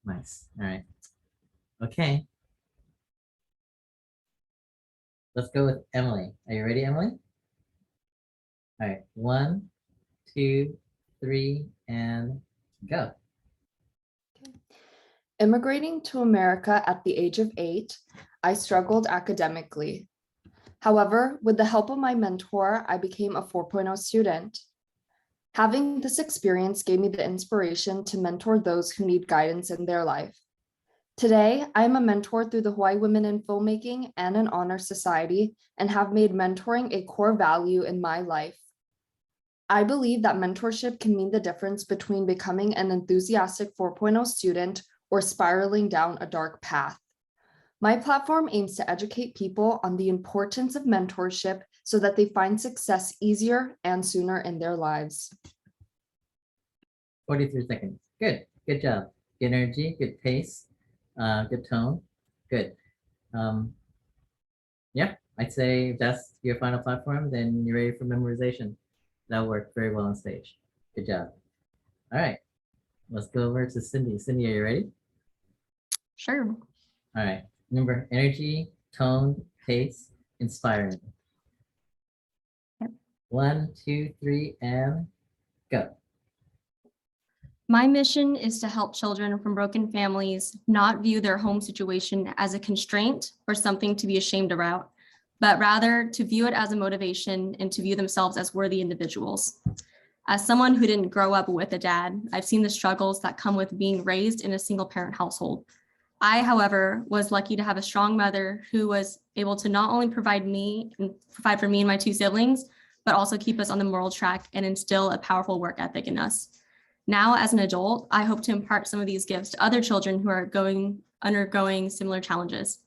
Nice. All right. Okay. Let's go with Emily. Are you ready, Emily? All right. 1, 2, 3, and go. Immigrating to America at the age of 8, I struggled academically. However, with the help of my mentor, I became a 4.0 student. Having this experience gave me the inspiration to mentor those who need guidance in their life. Today, I am a mentor through the Hawaii Women in Filmmaking and an Honor Society and have made mentoring a core value in my life. I believe that mentorship can mean the difference between becoming an enthusiastic 4.0 student or spiraling down a dark path. My platform aims to educate people on the importance of mentorship so that they find success easier and sooner in their lives. 43 seconds. Good. Good job. Good energy, good pace, good tone. Good. Yeah, I'd say if that's your final platform, then you're ready for memorization. That'll work very well on stage. Good job. All right. Let's go over to Cindy. Cindy, are you ready? Sure. All right. Remember, energy, tone, pace, inspiring. Yep. 1, 2, 3, and go. My mission is to help children from broken families not view their home situation as a constraint or something to be ashamed about, but rather to view it as a motivation and to view themselves as worthy individuals. As someone who didn't grow up with a dad, I've seen the struggles that come with being raised in a single parent household. I, however, was lucky to have a strong mother who was able to not only provide for me and my 2 siblings, but also keep us on the moral track and instill a powerful work ethic in us. Now, as an adult, I hope to impart some of these gifts to other children who are undergoing similar challenges.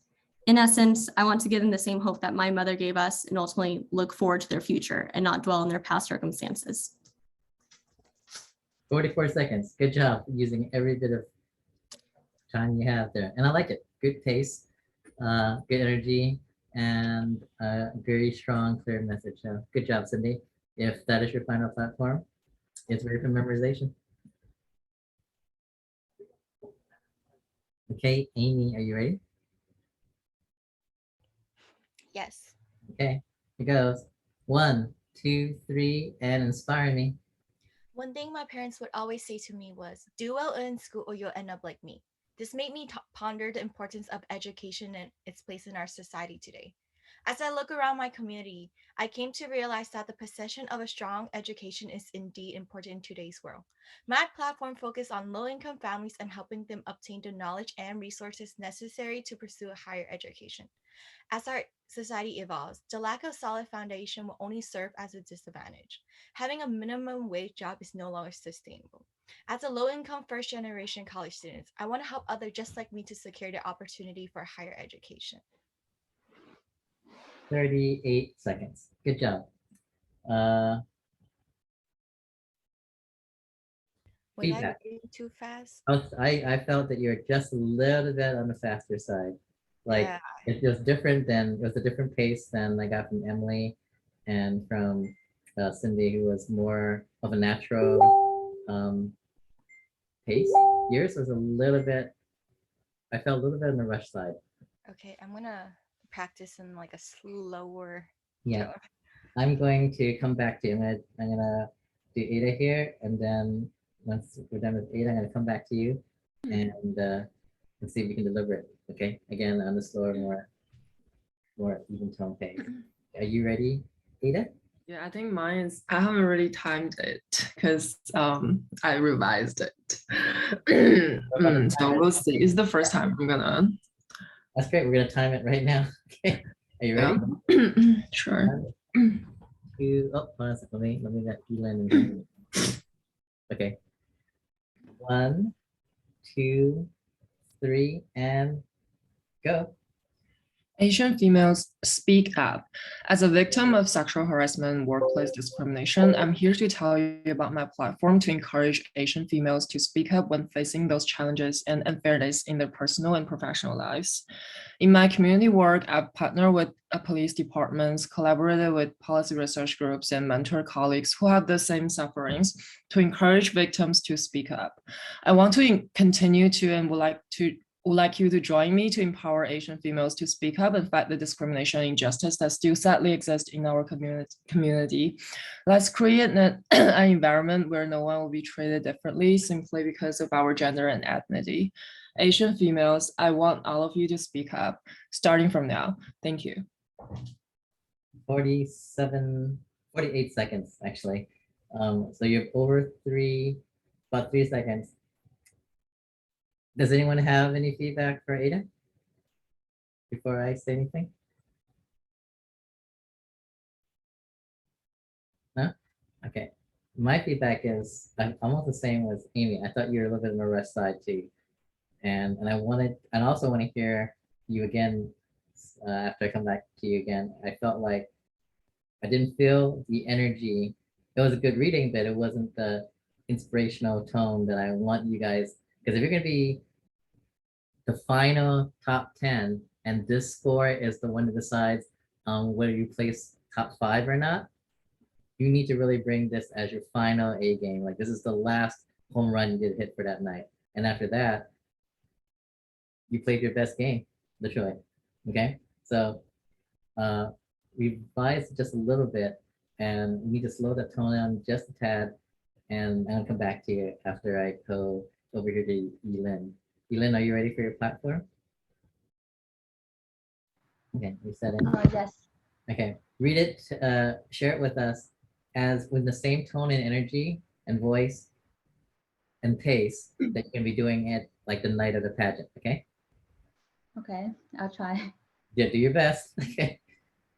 In essence, I want to give them the same hope that my mother gave us and ultimately look forward to their future and not dwell on their past circumstances. 44 seconds. Good job using every bit of time you have there. And I like it. Good pace, good energy, and a very strong, clear message. So good job, Cindy. If that is your final platform, it's ready for memorization. Okay, Amy, are you ready? Yes. Okay, here goes. 1, 2, 3, and inspire me. One thing my parents would always say to me was, do well in school or you'll end up like me. This made me ponder the importance of education and its place in our society today. As I look around my community, I came to realize that the possession of a strong education is indeed important in today's world. My platform focuses on low-income families and helping them obtain the knowledge and resources necessary to pursue a higher education. As our society evolves, the lack of solid foundation will only serve as a disadvantage. Having a minimum wage job is no longer sustainable. As a low-income first-generation college student, I want to help others just like me to secure the opportunity for higher education. 38 seconds. Good job. Was I Feedback. reading too fast? I felt that you're just a little bit on the faster side. Like Yeah. it was a different pace than I got from Emily and from Cindy, who was more of a natural pace. Yours was a little bit, I felt a little bit on the rush side. Okay, I'm gonna practice in like a slower Yeah. tone. I'm going to come back to you. I'm gonna do Ada here, and then once we're done with Ada, I'm gonna come back to you and see if we can deliver it. Okay. Again, on the slower, more even tone pace. Are you ready, Ada? Yeah, I think mine is, I haven't really timed it because I revised it. So we'll see. It's the first time I'm gonna. That's great. We're gonna time it right now. Okay. Are you ready? Yeah. Sure. 1, 2, oh, hold on a second. Let me let you land in here. Okay. 1, 2, 3, and go. Asian females speak up. As a victim of sexual harassment and workplace discrimination, I'm here to tell you about my platform to encourage Asian females to speak up when facing those challenges and unfairness in their personal and professional lives. In my community work, I've partnered with police departments, collaborated with policy research groups, and mentor colleagues who have the same sufferings to encourage victims to speak up. I want to continue to and would like you to join me to empower Asian females to speak up and fight the discrimination and injustice that still sadly exists in our community. Let's create an environment where no one will be treated differently simply because of our gender and ethnicity. Asian females, I want all of you to speak up, starting from now. Thank you. 48 seconds, actually. So you're over about 3 seconds. Does anyone have any feedback for Ada before I say anything? No? Okay. My feedback is I'm almost the same as Amy. I thought you were a little bit on the rush side too. And I also want to hear you again after I come back to you again. I felt like I didn't feel the energy. It was a good reading, but it wasn't the inspirational tone that I want you guys, because if you're going to be the final top 10 and this score is the one that decides whether you place top 5 or not, you need to really bring this as your final A game. Like this is the last home run you did hit for that night. And after that, you played your best game, literally. Okay, so revise just a little bit, and we need to slow that tone down just a tad. And I'll come back to you after I go over here to Elin. Elin, are you ready for your platform? Okay, you said it. Yes. Okay, read it, share it with us as with the same tone and energy and voice and pace that you can be doing it like the night of the pageant, okay? Okay, I'll try. Yeah, do your best. Okay.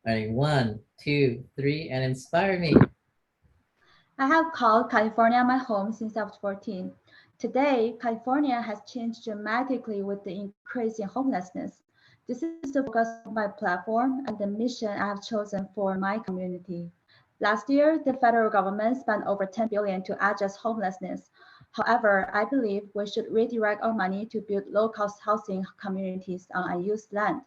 All right, 1, 2, 3, and inspire me. I have called California my home since I was 14. Today, California has changed dramatically with the increase in homelessness. This is the focus of my platform and the mission I have chosen for my community. Last year, the federal government spent over $10 billion to address homelessness. However, I believe we should redirect our money to build low-cost housing communities on unused land.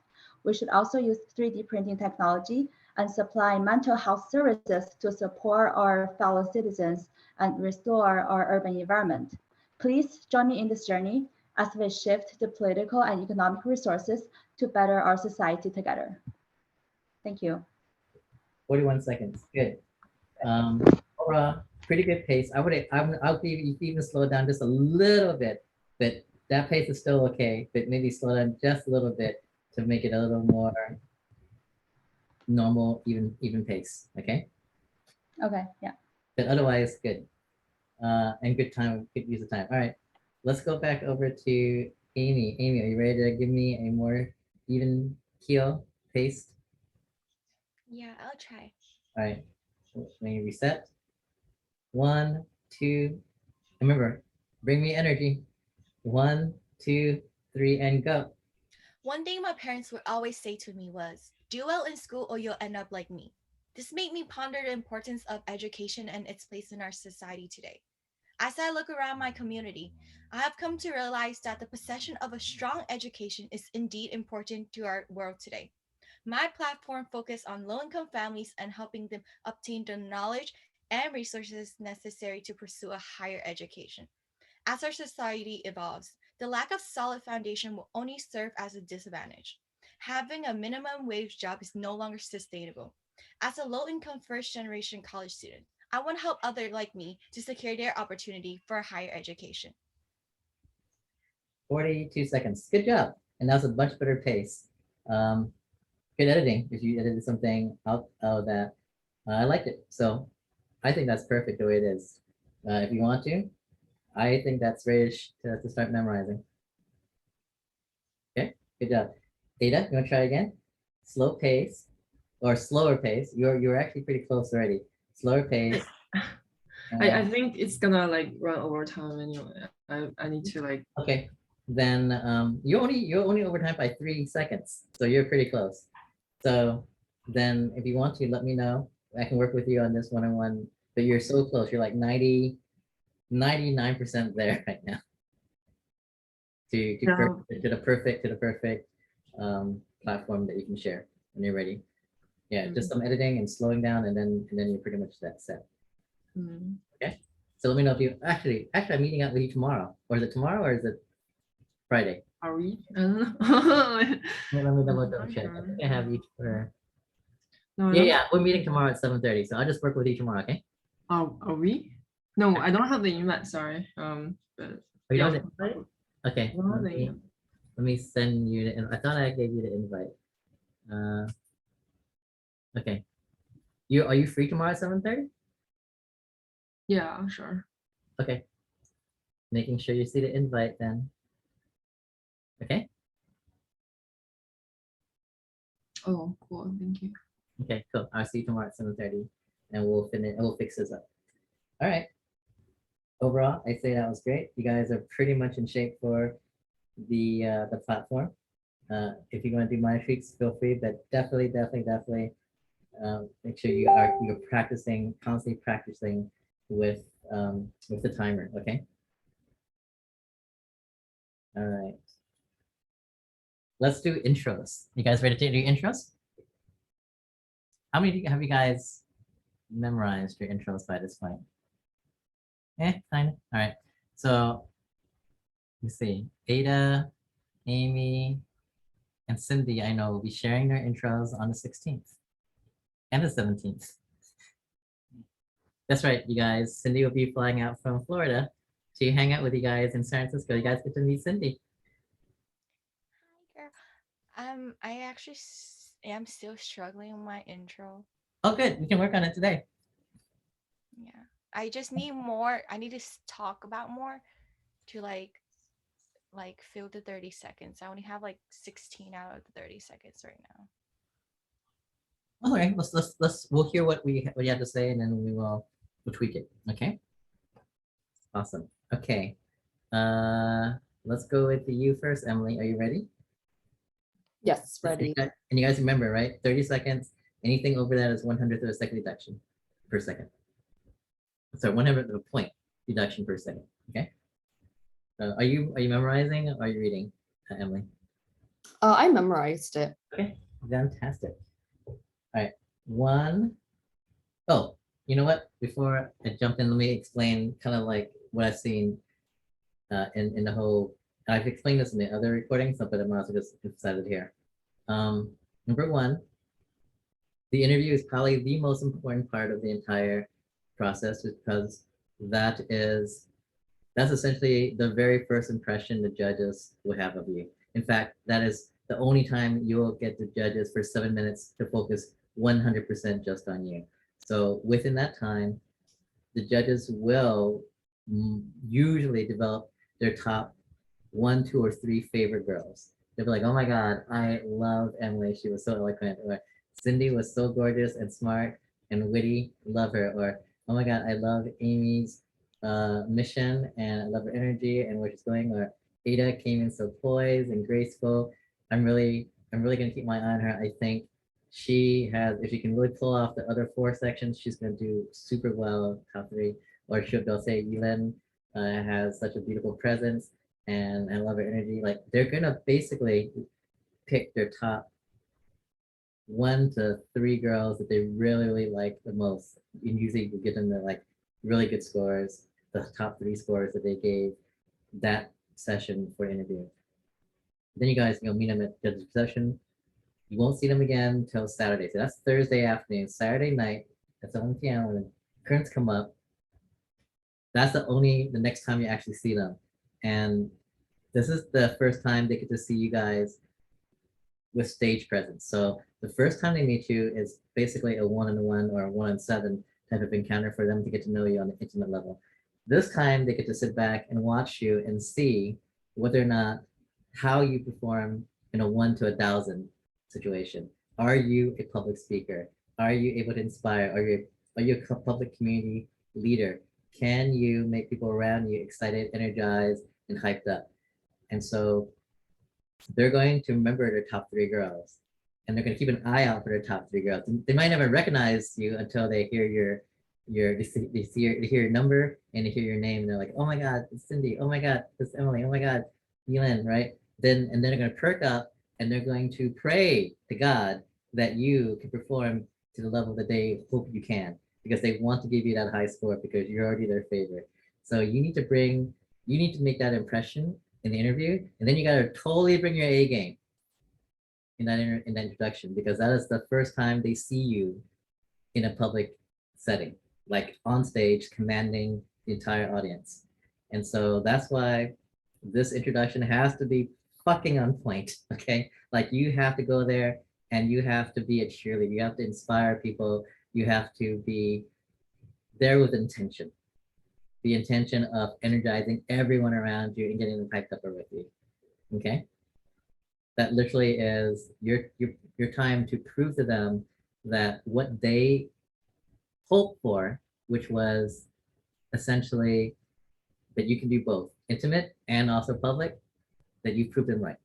We should also use 3D printing technology and supply mental health services to support our fellow citizens and restore our urban environment. Please join me in this journey as we shift the political and economic resources to better our society together. Thank you. 41 seconds. Good. Laura, pretty good pace. I'll even slow down just a little bit, but that pace is still okay. But maybe slow down just a little bit to make it a little more normal, even pace. Okay. Okay. Yeah. But otherwise, good. And good time. Good use of time. All right. Let's go back over to Amy. Amy, are you ready to give me a more even keel pace? Yeah, I'll try. All right. When you reset. 1, 2. Remember, bring me energy. 1, 2, 3, and go. One thing my parents would always say to me was, do well in school or you'll end up like me. This made me ponder the importance of education and its place in our society today. As I look around my community, I have come to realize that the possession of a strong education is indeed important to our world today. My platform focuses on low-income families and helping them obtain the knowledge and resources necessary to pursue a higher education. As our society evolves, the lack of solid foundation will only serve as a disadvantage. Having a minimum wage job is no longer sustainable. As a low-income first-generation college student, I want to help others like me to secure their opportunity for a higher education. 42 seconds. Good job. And that was a much better pace. Good editing, if you edited something out of that. I liked it. So I think that's perfect the way it is. If you want to, I think that's ready to start memorizing. Okay, good job. Ada, you want to try again? Slow pace or slower pace. You're actually pretty close already. Slower pace. I think it's gonna like run over time anyway. I need to like. Okay, then you're only over time by 3 seconds, so you're pretty close. So then if you want to, let me know. I can work with you on this one-on-one, but you're so close. You're like 99% there right now. To the perfect platform that you can share when you're ready. Yeah, just some editing and slowing down, and then you're pretty much set. Okay. So let me know if you actually I'm meeting up with you tomorrow, or is it tomorrow or is it Friday? Are we? Let me double check. I think I have you for. No, I Yeah, don't- yeah, we're meeting tomorrow at 7:30. So I'll just work with you tomorrow, okay? Are we? No, I don't have the invite. Sorry. But Oh, you yeah, don't have the invite? Okay. I don't have the invite. Let me send you the. I thought I gave you the invite. Okay. Are you free tomorrow at 7:30? Yeah, sure. Okay. Making sure you see the invite then. Okay. Oh, cool. Thank you. Okay, cool. I'll see you tomorrow at 7:30 and we'll finish and we'll fix this up. All right. Overall, I say that was great. You guys are pretty much in shape for the platform. If you want to do minor tweaks, feel free, but definitely make sure you're practicing, constantly practicing with the timer, okay? All right. Let's do intros. You guys ready to do intros? How many have you guys memorized your intros by this point? Kind of. All right. So let's see. Ada, Amy, and Cindy, I know, will be sharing their intros on the 16th and the 17th. That's right, you guys. Cindy will be flying out from Florida to hang out with you guys in San Francisco. You guys get to meet Cindy. Hi, girl. I actually am still struggling with my intro. Oh, good. We can work on it today. Yeah, I just need more. I need to talk about more to like fill the 30 seconds. I only have like 16 out of the 30 seconds right now. Okay, we'll hear what you have to say, and then we'll tweak it. Okay. Awesome. Okay. Let's go with you first, Emily. Are you ready? Yes, ready. And you guys remember, right? 30 seconds. Anything over that is 100th of a second deduction per second. So 100th of a point deduction per second. Okay. Are you memorizing or are you reading, Emily? I memorized it. Okay, fantastic. All right, one. Oh, you know what? Before I jump in, let me explain kind of like what I've seen in the whole. I've explained this in the other recordings, but I'm also just emphasize it here. Number one, the interview is probably the most important part of the entire process because that's essentially the very first impression the judges will have of you. In fact, that is the only time you will get the judges for 7 minutes to focus 100% just on you. So within that time, the judges will usually develop their top 1, 2, or 3 favorite girls. They'll be like, oh my God, I love Emily. She was so eloquent. Or Cindy was so gorgeous and smart and witty. Love her. Or, oh my God, I love Amy's mission and I love her energy and where she's going. Or Ada came in so poised and graceful. I'm really gonna keep my eye on her. I think she has, if she can really pull off the other 4 sections, she's gonna do super well, top 3. Or they'll say Yulin has such a beautiful presence and I love her energy. Like they're gonna basically pick their top 1 to 3 girls that they really like the most. And usually you get them the like really good scores, the top 3 scores that they gave that session for interview. Then you guys meet them at the session. You won't see them again until Saturday. So that's Thursday afternoon. Saturday night at 7 p.m. when the curtains come up. That's the next time you actually see them. And this is the first time they get to see you guys with stage presence. So the first time they meet you is basically a 1-on-1 or a 1-on-7 type of encounter for them to get to know you on an intimate level. This time they get to sit back and watch you and see whether or not how you perform in a 1 to 1,000 situation. Are you a public speaker? Are you able to inspire? Are you a public community leader? Can you make people around you excited, energized, and hyped up? And so they're going to remember their top 3 girls, and they're going to keep an eye out for their top 3 girls. And they might never recognize you until they hear they hear your number and they hear your name, and they're like, oh my God, it's Cindy. Oh my God, it's Emily. Oh my God, Yelin, right? And then they're going to perk up and they're going to pray to God that you can perform to the level that they hope you can, because they want to give you that high score because you're already their favorite. So you need to make that impression in the interview, and then you got to totally bring your A game in that introduction, because that is the first time they see you in a public setting, like on stage, commanding the entire audience. And so that's why this introduction has to be fucking on point, okay? Like you have to go there and you have to be a cheerleader. You have to inspire people. You have to be there with intention. The intention of energizing everyone around you and getting them hyped up with you, okay? That literally is your time to prove to them that what they hoped for, which was essentially that you can do both intimate and also public, that you proved them right.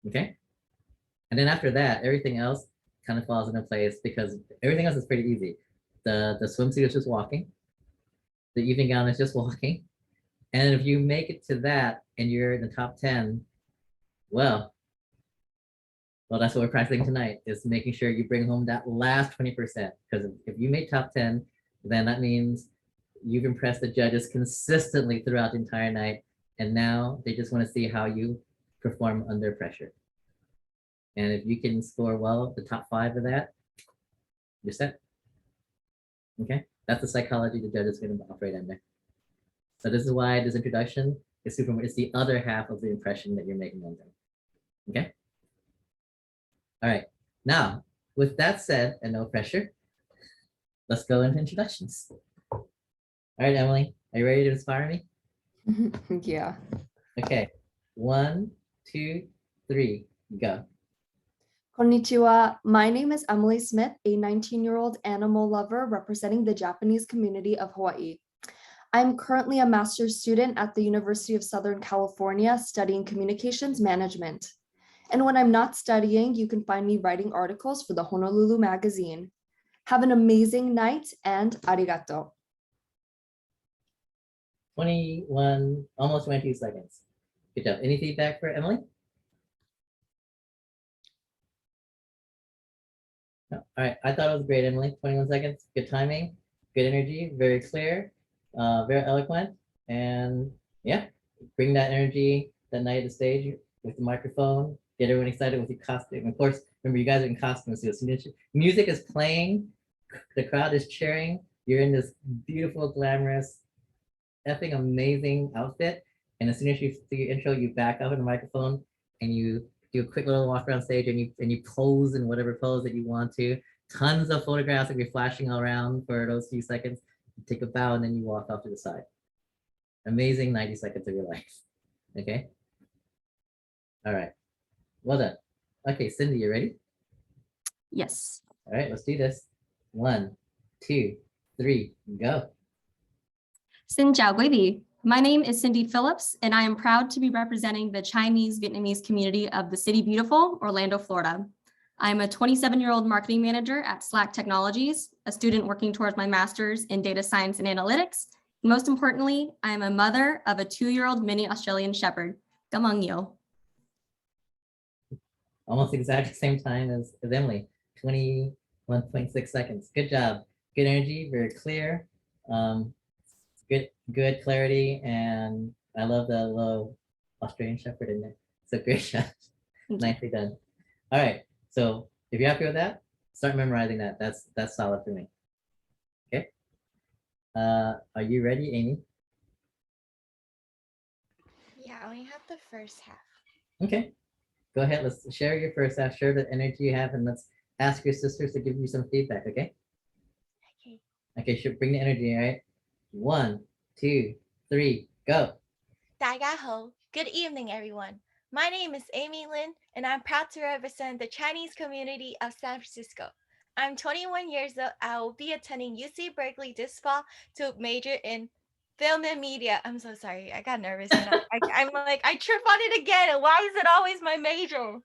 Okay. And then after that, everything else kind of falls into place, because everything else is pretty easy. The swimsuit is just walking. The evening gown is just walking. And if you make it to that and you're in the top 10, well, that's what we're practicing tonight, is making sure you bring home that last 20%. Because if you made top 10, then that means you've impressed the judges consistently throughout the entire night. And now they just want to see how you perform under pressure. And if you can score well, the top 5 of that, you're set. Okay, that's the psychology the judge is going to operate under. So this is why this introduction is super. It's the other half of the impression that you're making on them. Okay. All right. Now, with that said, and no pressure, let's go into introductions. All right, Emily, are you ready to inspire me? Yeah. Okay. 1, 2, 3, go. Konnichiwa. My name is Emily Smith, a 19-year-old animal lover representing the Japanese community of Hawaii. I'm currently a master's student at the University of Southern California studying communications management. And when I'm not studying, you can find me writing articles for the Honolulu magazine. Have an amazing night and arigato. 21, almost 22 seconds. Good job. Any feedback for Emily? No. All right, I thought it was great, Emily. 21 seconds, good timing, good energy, very clear, very eloquent, and yeah, bring that energy that night at the stage with the microphone, get everyone excited with your costume. Of course, remember you guys are in costumes, so music is playing, the crowd is cheering, you're in this beautiful, glamorous, effing amazing outfit, and as soon as you do your intro, you back up in the microphone and you do a quick little walk around stage, and you pose in whatever pose that you want to. Tons of photographs of you flashing all around for those few seconds. You take a bow and then you walk off to the side. Amazing 90 seconds of your life. Okay. All right. Well done. Okay, Cindy, you ready? Yes. All right, let's do this. 1, 2, 3, go. Xin chào quý vị. My name is Cindy Phillips, and I am proud to be representing the Chinese Vietnamese community of the City Beautiful, Orlando, Florida. I am a 27-year-old marketing manager at Slack Technologies, a student working towards my master's in data science and analytics. And most importantly, I am a mother of a 2-year-old mini Australian Shepherd. Come on, yo. Almost exact same time as Emily, 21.6 seconds. Good job. Good energy, very clear. Good clarity, and I love the little Australian Shepherd in there. So great job. Nicely done. All right. So if you're happy with that, start memorizing that. That's solid for me. Okay. Are you ready, Amy? Yeah, I only have the first half. Okay. Go ahead. Let's share your first half. Share the energy you have, and let's ask your sisters to give you some feedback. Okay. Okay. Okay. Sure. Bring the energy. All right. 1, 2, 3, go. 大家好. Good evening, everyone. My name is Amy Lin, and I'm proud to represent the Chinese community of San Francisco. I'm 21 years old. I will be attending UC Berkeley this fall to major in Film and media. I'm so sorry. I got nervous and I'm like, I trip on it again. Why is it always my major?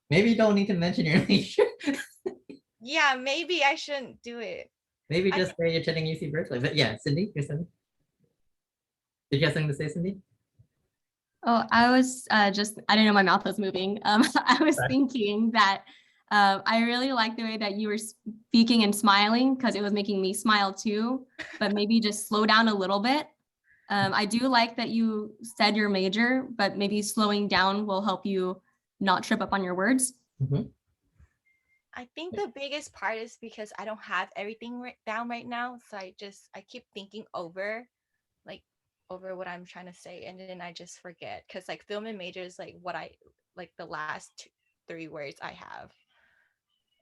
Maybe you don't need to mention your major. Yeah, maybe I shouldn't do it. Maybe I just say you're attending UC Berkeley. But yeah, Cindy, you're Cindy. Did you have something to say, Cindy? Oh, I was I didn't know my mouth was moving. I was Sorry. thinking that I really like the way that you were speaking and smiling because it was making me smile too, but maybe just slow down a little bit. I do like that you said your major, but maybe slowing down will help you not trip up on your words. Mhm. I think the biggest part is because I don't have everything down right now. So I keep thinking like over what I'm trying to say. And then I just forget. Cause like film and major is like what like the last 3 words I have.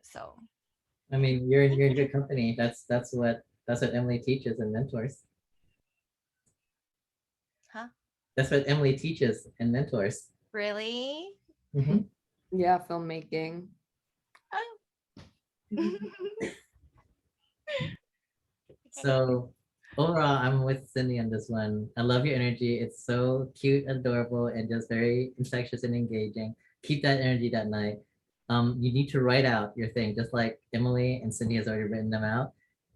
So I mean, you're in good company. That's what Emily teaches and mentors. huh? That's what Emily teaches and mentors. Really? Mhm. Yeah, filmmaking. Oh. So overall, I'm with Cindy on this one. I love your energy. It's so cute, adorable, and just very infectious and engaging. Keep that energy that night. You need to write out your thing, just like Emily and Cindy has already written them out.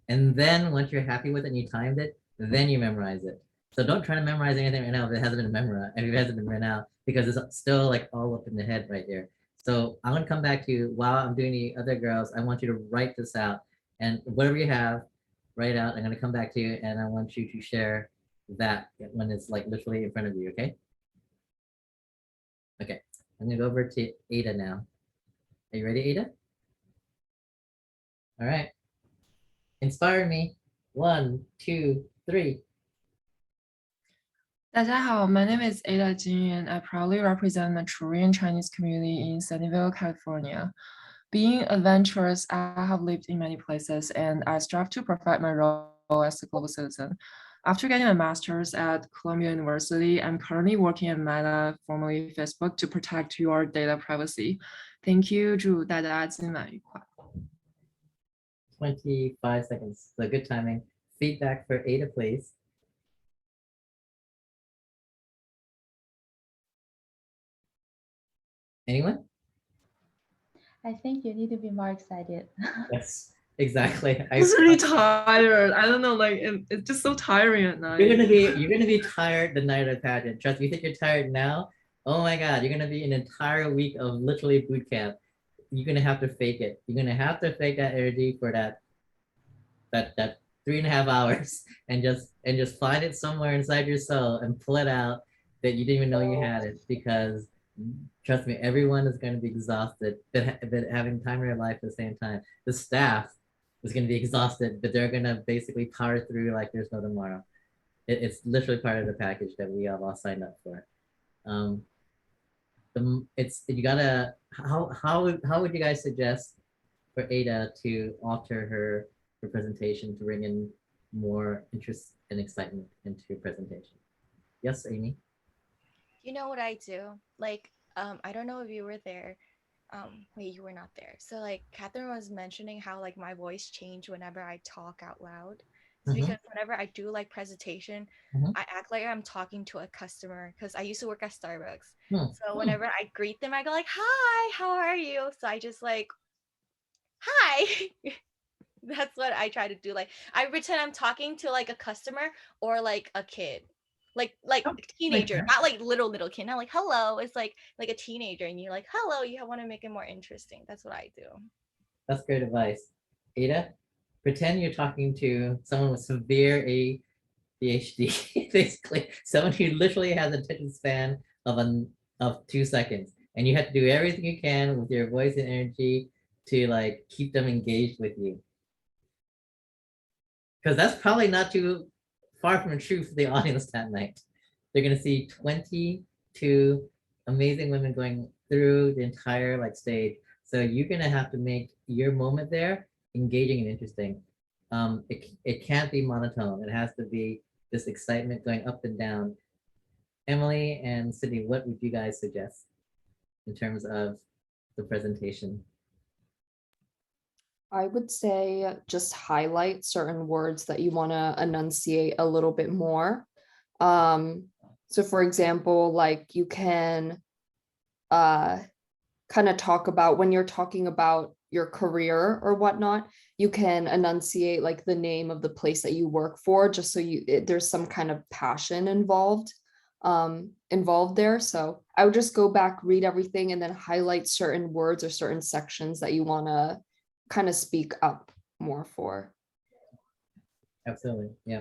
And then once you're happy with it and you timed it, then you memorize it. So don't try to memorize anything right now if it hasn't been memorized, if it hasn't been written out, because it's still like all up in the head right there. So I'm gonna come back to you while I'm doing the other girls. I want you to write this out, and whatever you have, write out. I'm gonna come back to you, and I want you to share that when it's like literally in front of you. Okay. Okay. I'm gonna go over to Ada now. Are you ready, Ada? All right. Inspire me. 1, 2, 3. 大家好, my name is Ada Jin, and I proudly represent the Korean Chinese community in Sunnyvale, California. Being adventurous, I have lived in many places, and I strive to perfect my role as a global citizen. After getting a master's at Columbia University, I'm currently working at Meta, formerly Facebook, to protect your data privacy. Thank you. 祝大家今晚愉快. 25 seconds. So good timing. Feedback for Ada, please. Anyone? I think you need to be more excited. Yes, exactly. I'm really tired. I don't know, like it's just so tiring at night. You're gonna be tired the night of the pageant. Trust me, you think you're tired now? Oh my God, you're gonna be an entire week of literally boot camp. You're gonna have to fake it. You're gonna have to fake that energy for that 3.5 hours and just find it somewhere inside your soul and pull it out that you didn't even know you had it, because trust me, everyone is going to be exhausted, but having time in their life at the same time. The staff is going to be exhausted, but they're going to basically power through like there's no tomorrow. It's literally part of the package that we have all signed up for. It's you gotta how would you guys suggest for Ada to alter her presentation to bring in more interest and excitement into your presentation? Yes, Amy. You know what I do? Like, I don't know if you were there. Wait, you were not there. So like Catherine was mentioning how like my voice changed whenever I talk out loud. It's because whenever I do like presentation, I act like I'm talking to a customer because I used to work at Starbucks. So whenever I greet them, I go like, "Hi, how are you?" So I just like, "Hi." That's what I try to do. Like I pretend I'm talking to like a customer or like a kid. Like Oh, teenager, sense. not like little kid, not like hello. It's like a teenager and you're like, hello, you want to make it more interesting. That's what I do. That's great advice. Ada, pretend you're talking to someone with severe ADHD, basically someone who literally has an attention span of 2 seconds, and you have to do everything you can with your voice and energy to like keep them engaged with you. Because that's probably not too far from the truth for the audience that night. They're gonna see 22 amazing women going through the entire like stage. So you're gonna have to make your moment there engaging and interesting. It can't be monotone. It has to be this excitement going up and down. Emily and Sydney, what would you guys suggest in terms of the presentation? I would say just highlight certain words that you want to enunciate a little bit more. So for example, like you can kind of talk about when you're talking about your career or whatnot, you can enunciate like the name of the place that you work for, just so there's some kind of passion involved there. So I would just go back, read everything, and then highlight certain words or certain sections that you want to kind of speak up more for. Absolutely. Yeah.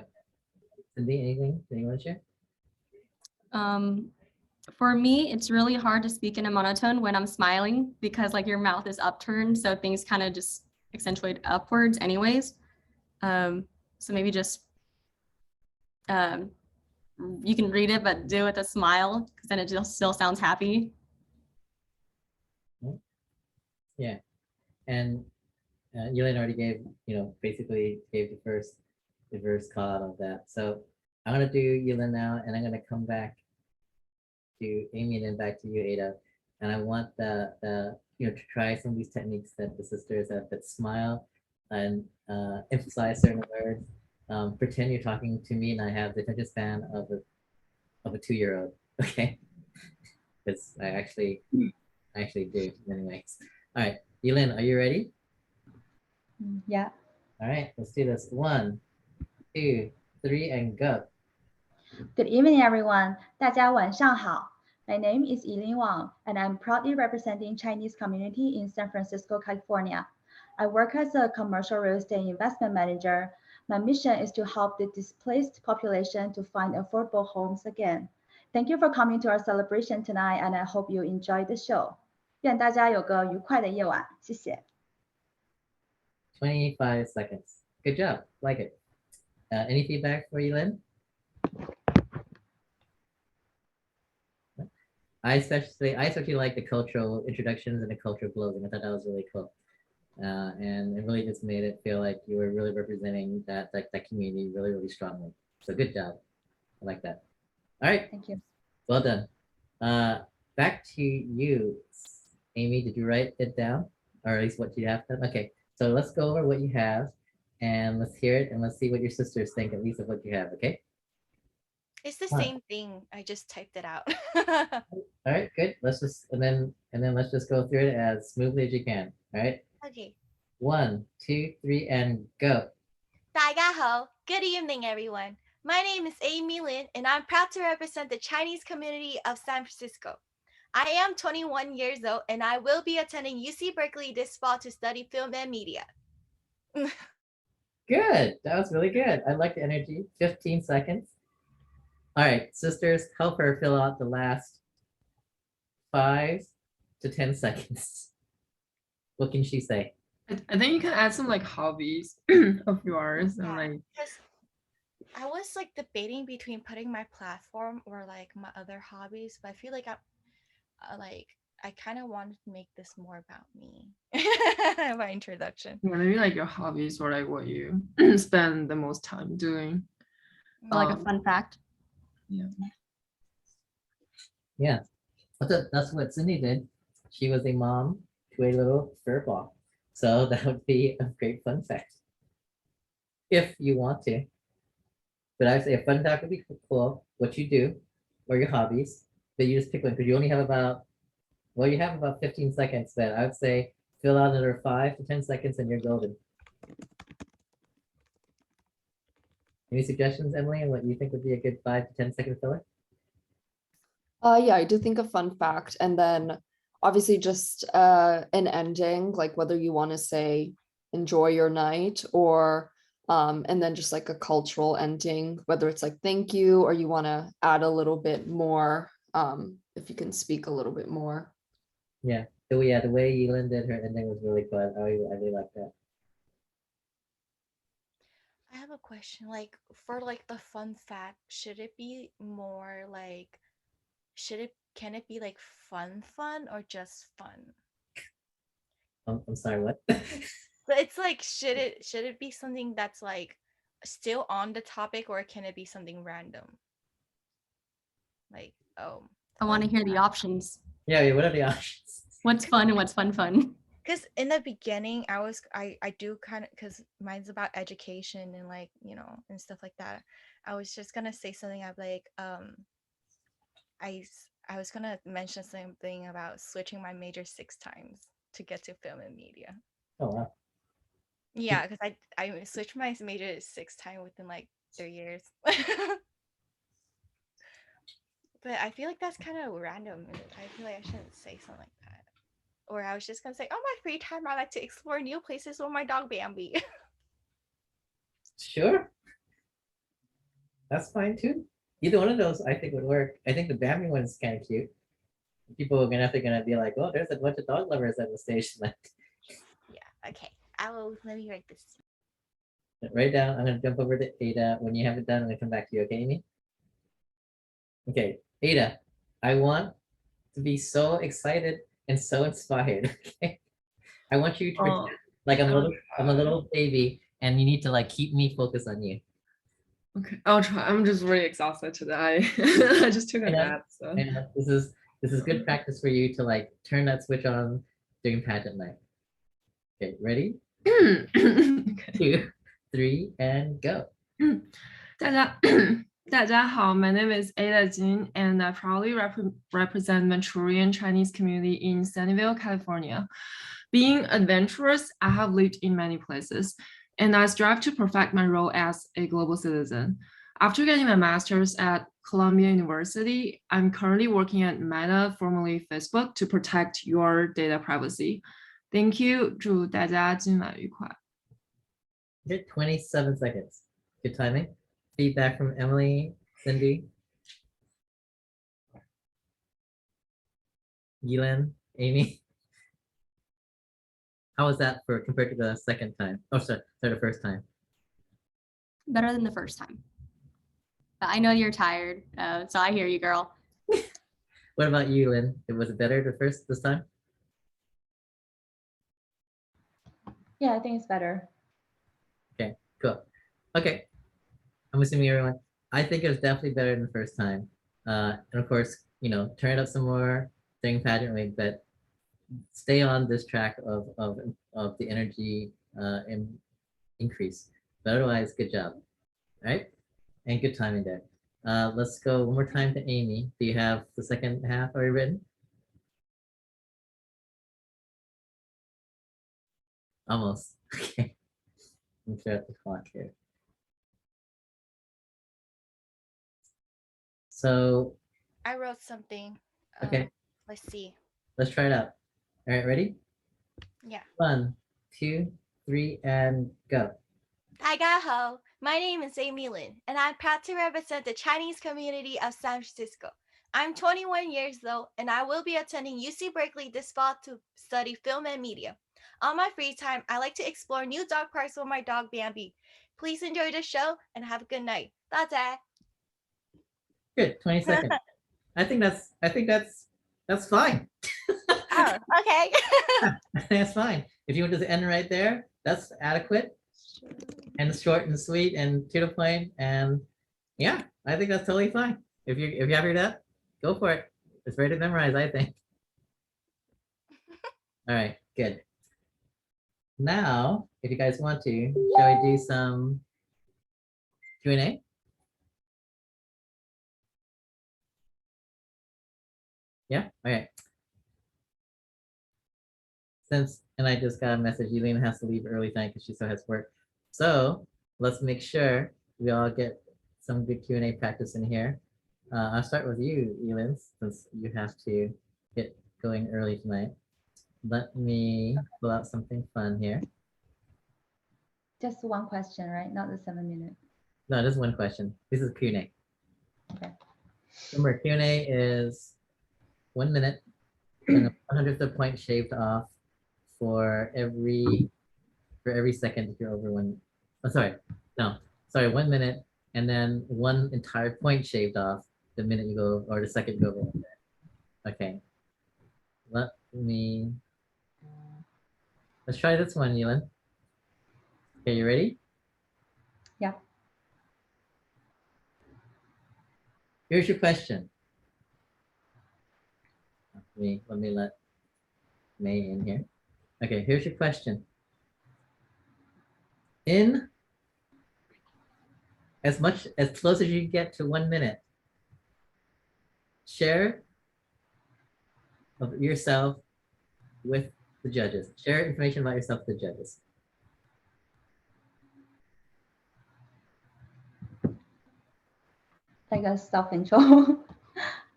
Cindy, anything that you want to share? For me, it's really hard to speak in a monotone when I'm smiling because like your mouth is upturned, so things kind of just accentuate upwards anyways. So maybe just you can read it, but do it with a smile because then it just still sounds happy. Yeah. And Yelena already gave, basically gave the first call out of that. So I'm gonna do Yelena now, and I'm gonna come back to Amy and then back to you, Ada. And I want the to try some of these techniques that the sisters have, that smile and emphasize certain words. Pretend you're talking to me and I have the attention span of a 2-year-old. Okay. Because I actually do anyways. All right, Yelena, are you ready? Yeah. All right, let's do this. 1, 2, 3, and go. Good evening, everyone. 大家晚上好. My name is Yilin Wang, and I'm proudly representing Chinese community in San Francisco, California. I work as a commercial real estate investment manager. My mission is to help the displaced population to find affordable homes again. Thank you for coming to our celebration tonight, and I hope you enjoy the show. 愿大家有个愉快的夜晚，谢谢。 25 seconds. Good job. Like it. Any feedback for Yelena? I especially like the cultural introductions and the cultural closing. I thought that was really cool. And it really just made it feel like you were really representing that community really, really strongly. So good job. I like that. All right. Thank you. Well done. Back to you, Amy. Did you write it down? Or at least what you have done? Okay. So let's go over what you have and let's hear it and let's see what your sisters think, at least of what you have. Okay. It's the Huh. same thing. I just typed it out. All right, good. Let's just and then let's just go through it as smoothly as you can. All right. Okay. 1, 2, 3, and go. 大家好. Good evening, everyone. My name is Amy Lin, and I'm proud to represent the Chinese community of San Francisco. I am 21 years old, and I will be attending UC Berkeley this fall to study film and media. Good. That was really good. I like the energy. 15 seconds. All right, sisters, help her fill out the last 5 to 10 seconds. What can she say? I think you can add some like hobbies of yours and Yeah, like because I was like debating between putting my platform or like my other hobbies, but I feel like I kind of wanted to make this more about me. My introduction. maybe like your hobbies or like what you spend the most time doing. Or like a fun fact. Yeah, that's what Cindy did. She was a mom to a little fur ball. So that would be a great fun fact. If you want to. But I'd say a fun fact would be cool, what you do, or your hobbies, but you just pick one because you only have about, well, you have about 15 seconds, but I would say fill out another 5 to 10 seconds and you're golden. Any suggestions, Emily, on what you think would be a good 5 to 10 second filler? Yeah, I do think a fun fact, and then obviously just an ending, like whether you want to say enjoy your night or and then just like a cultural ending, whether it's like thank you or you want to add a little bit more, if you can speak a little bit more. Yeah. So yeah, the way Yelin did her ending was really fun. I really like that. I have a question. Like for like the fun fact, should it be more like can it be like fun or just fun? I'm sorry, what? But it's like should it be something that's like still on the topic or can it be something random? Like, oh. I want to hear the options. Yeah, what are the options? What's fun and what's fun? Because in the beginning, I do kind of, because mine's about education and like, and stuff like that. I was just gonna say something. I'm like, I was gonna mention something about switching my major 6 times to get to film and media. Oh, wow. Yeah, because I switched my major 6 times within like 3 years. But I feel like that's kind of random. I feel like I shouldn't say something like that. Or I was just gonna say, on my free time, I like to explore new places with my dog Bambi. Sure. That's fine too. Either one of those I think would work. I think the Bambi one is kind of cute. People are gonna be like, oh, there's a bunch of dog lovers at the station. Yeah, okay. Let me write this. Write down. I'm gonna jump over to Ada. When you have it done, I'm gonna come back to you, okay, Amy? Okay, Ada, I want to be so excited and so inspired. Okay. I want you to Oh, pretend like I'm a I'll little baby, and you need to like keep me focused on you. Okay, I'll try. I'm just really exhausted today. I just took a I know. nap, so. And this is good practice for you to like turn that switch on during pageant night. Okay, ready? Okay. 2, 3, and go. 大家大家好, my name is Ada Jin, and I proudly represent Manchurian Chinese community in Sunnyvale, California. Being adventurous, I have lived in many places, and I strive to perfect my role as a global citizen. After getting my master's at Columbia University, I'm currently working at Meta, formerly Facebook, to protect your data privacy. Thank you. 祝大家今晚愉快. Good 27 seconds. Good timing. Feedback from Emily, Cindy, Yilan, Amy. How was that for compared to the second time? Oh, sorry, the first time. Better than the first time. But I know you're tired, so I hear you, girl. What about you, Lynn? Was it better this time? Yeah, I think it's better. Okay, cool. Okay, I'm assuming everyone. I think it was definitely better than the first time. And of course, turn it up some more during pageant week, but stay on this track of the energy increase. But otherwise, good job, right? And good timing there. Let's go one more time to Amy. Do you have the second half already written? Almost. Okay. Let me start the clock here. So, I wrote something. okay, Let's see. let's try it out. All right, ready? Yeah. 1, 2, 3, and go. 大家好, my name is Amy Lin, and I'm proud to represent the Chinese community of San Francisco. I'm 21 years old, and I will be attending UC Berkeley this fall to study film and media. On my free time, I like to explore new dog parks with my dog Bambi. Please enjoy the show and have a good night. That's it. Good, 20 seconds. I think that's fine. Oh, okay. I think that's fine. If you want to end right there, that's adequate and short and sweet and to the point. And yeah, I think that's totally fine. If you have your that, go for it. It's ready to memorize, I think. All right, good. Now, if you guys want to, shall we do some Q&A? Yeah, all right. And I just got a message, Elena has to leave early tonight because she still has work. So let's make sure we all get some good Q&A practice in here. I'll start with you, Elin, since you have to get going early tonight. Let me pull out something fun here. Just one question, right? Not the 7 minute. No, just one question. This is Q&A. Okay. Remember, Q&A is 1 minute and 100th of a point shaved off for every second if you're over one. Oh, sorry. No, sorry, 1 minute and then one entire point shaved off the minute you go or the second you go over 1 minute. Okay. Let's try this one, Yulin. Okay, you ready? Yeah. Here's your question. Let me let May in here. Okay, here's your question. In as close as you get to 1 minute, share of yourself with the judges. Share information about yourself with the judges. Like a self-intro.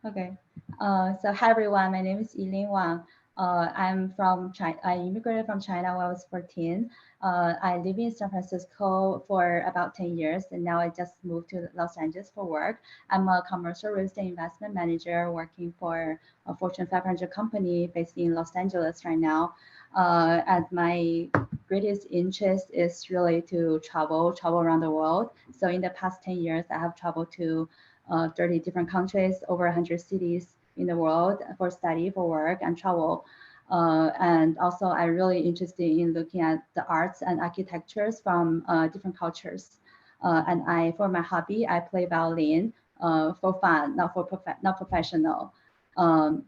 Okay. So hi everyone, my name is Yilin Wang. I'm from China. I immigrated from China when I was 14. I live in San Francisco for about 10 years, and now I just moved to Los Angeles for work. I'm a commercial real estate investment manager working for a Fortune 500 company based in Los Angeles right now. And my greatest interest is really to travel around the world. So in the past 10 years, I have traveled to 30 different countries, over 100 cities in the world for study, for work, and travel. And also, I'm really interested in looking at the arts and architectures from different cultures. And for my hobby, I play violin for fun, not professional. And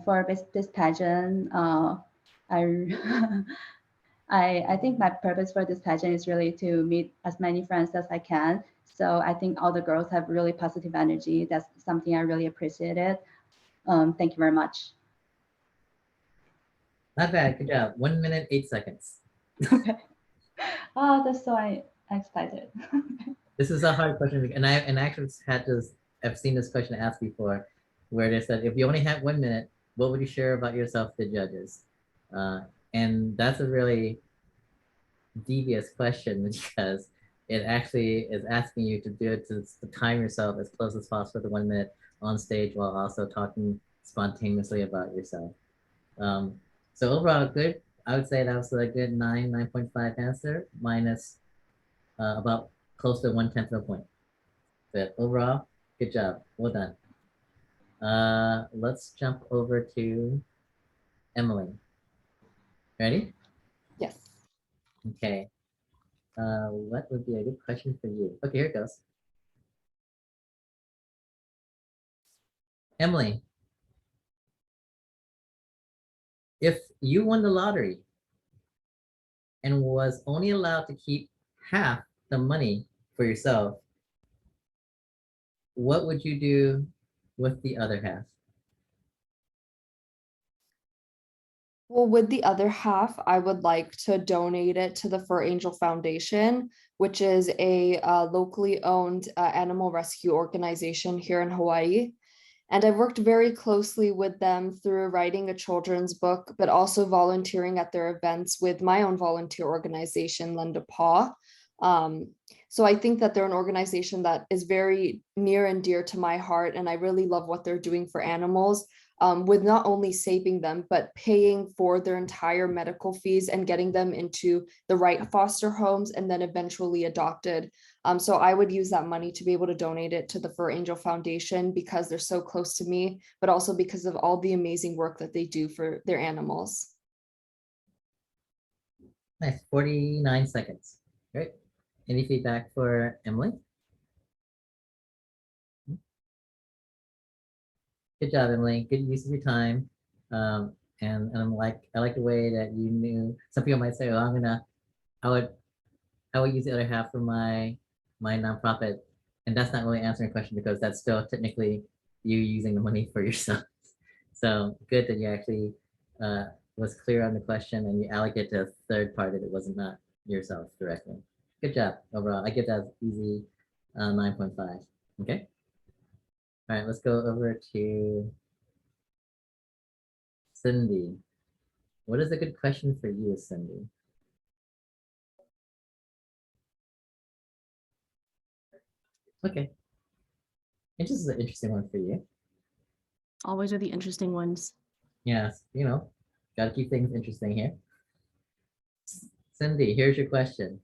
for this pageant, I I think my purpose for this pageant is really to meet as many friends as I can. So I think all the girls have really positive energy. That's something I really appreciated. Thank you very much. Not bad, good job. 1 minute, 8 seconds. Okay. Oh, that's so excited. This is a hard question, and I actually I've seen this question asked before, where they said, if you only had 1 minute, what would you share about yourself to the judges? And that's a really devious question because it actually is asking you to do it to time yourself as close as possible to 1 minute on stage while also talking spontaneously about yourself. So overall, good. I would say that was a good 9.5 answer minus about close to 1/10 of a point. But overall, good job. Well done. Let's jump over to Emily. Ready? Yes. Okay. What would be a good question for you? Okay, here it goes. Emily, if you won the lottery and was only allowed to keep half the money for yourself, what would you do with the other half? Well, with the other half, I would like to donate it to the Fur Angel Foundation, which is a locally owned animal rescue organization here in Hawaii. And I've worked very closely with them through writing a children's book, but also volunteering at their events with my own volunteer organization, Lend a Paw. So I think that they're an organization that is very near and dear to my heart, and I really love what they're doing for animals, with not only saving them, but paying for their entire medical fees and getting them into the right foster homes and then eventually adopted. So I would use that money to be able to donate it to the Fur Angel Foundation because they're so close to me, but also because of all the amazing work that they do for their animals. Nice, 49 seconds. Great. Any feedback for Emily? Good job, Emily. Good use of your time. And I like the way that you knew. Some people might say, "Oh, I would use the other half for my nonprofit," and that's not really answering the question because that's still technically you using the money for yourself. So good that you actually was clear on the question and you allocate to a third party that was not yourself directly. Good job overall. I give that easy 9.5. Okay. All right, let's go over to Cindy. What is a good question for you, Cindy? Okay. This is an interesting one for you. Always are the interesting ones. Yes, gotta keep things interesting here. Cindy, here's your question.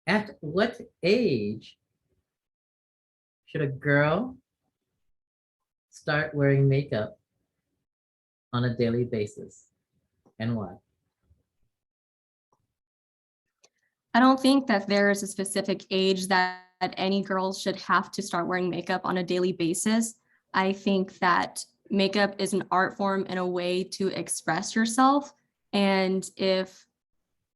At what age should a girl start wearing makeup on a daily basis and why? I don't think that there is a specific age that any girls should have to start wearing makeup on a daily basis. I think that makeup is an art form and a way to express yourself. And if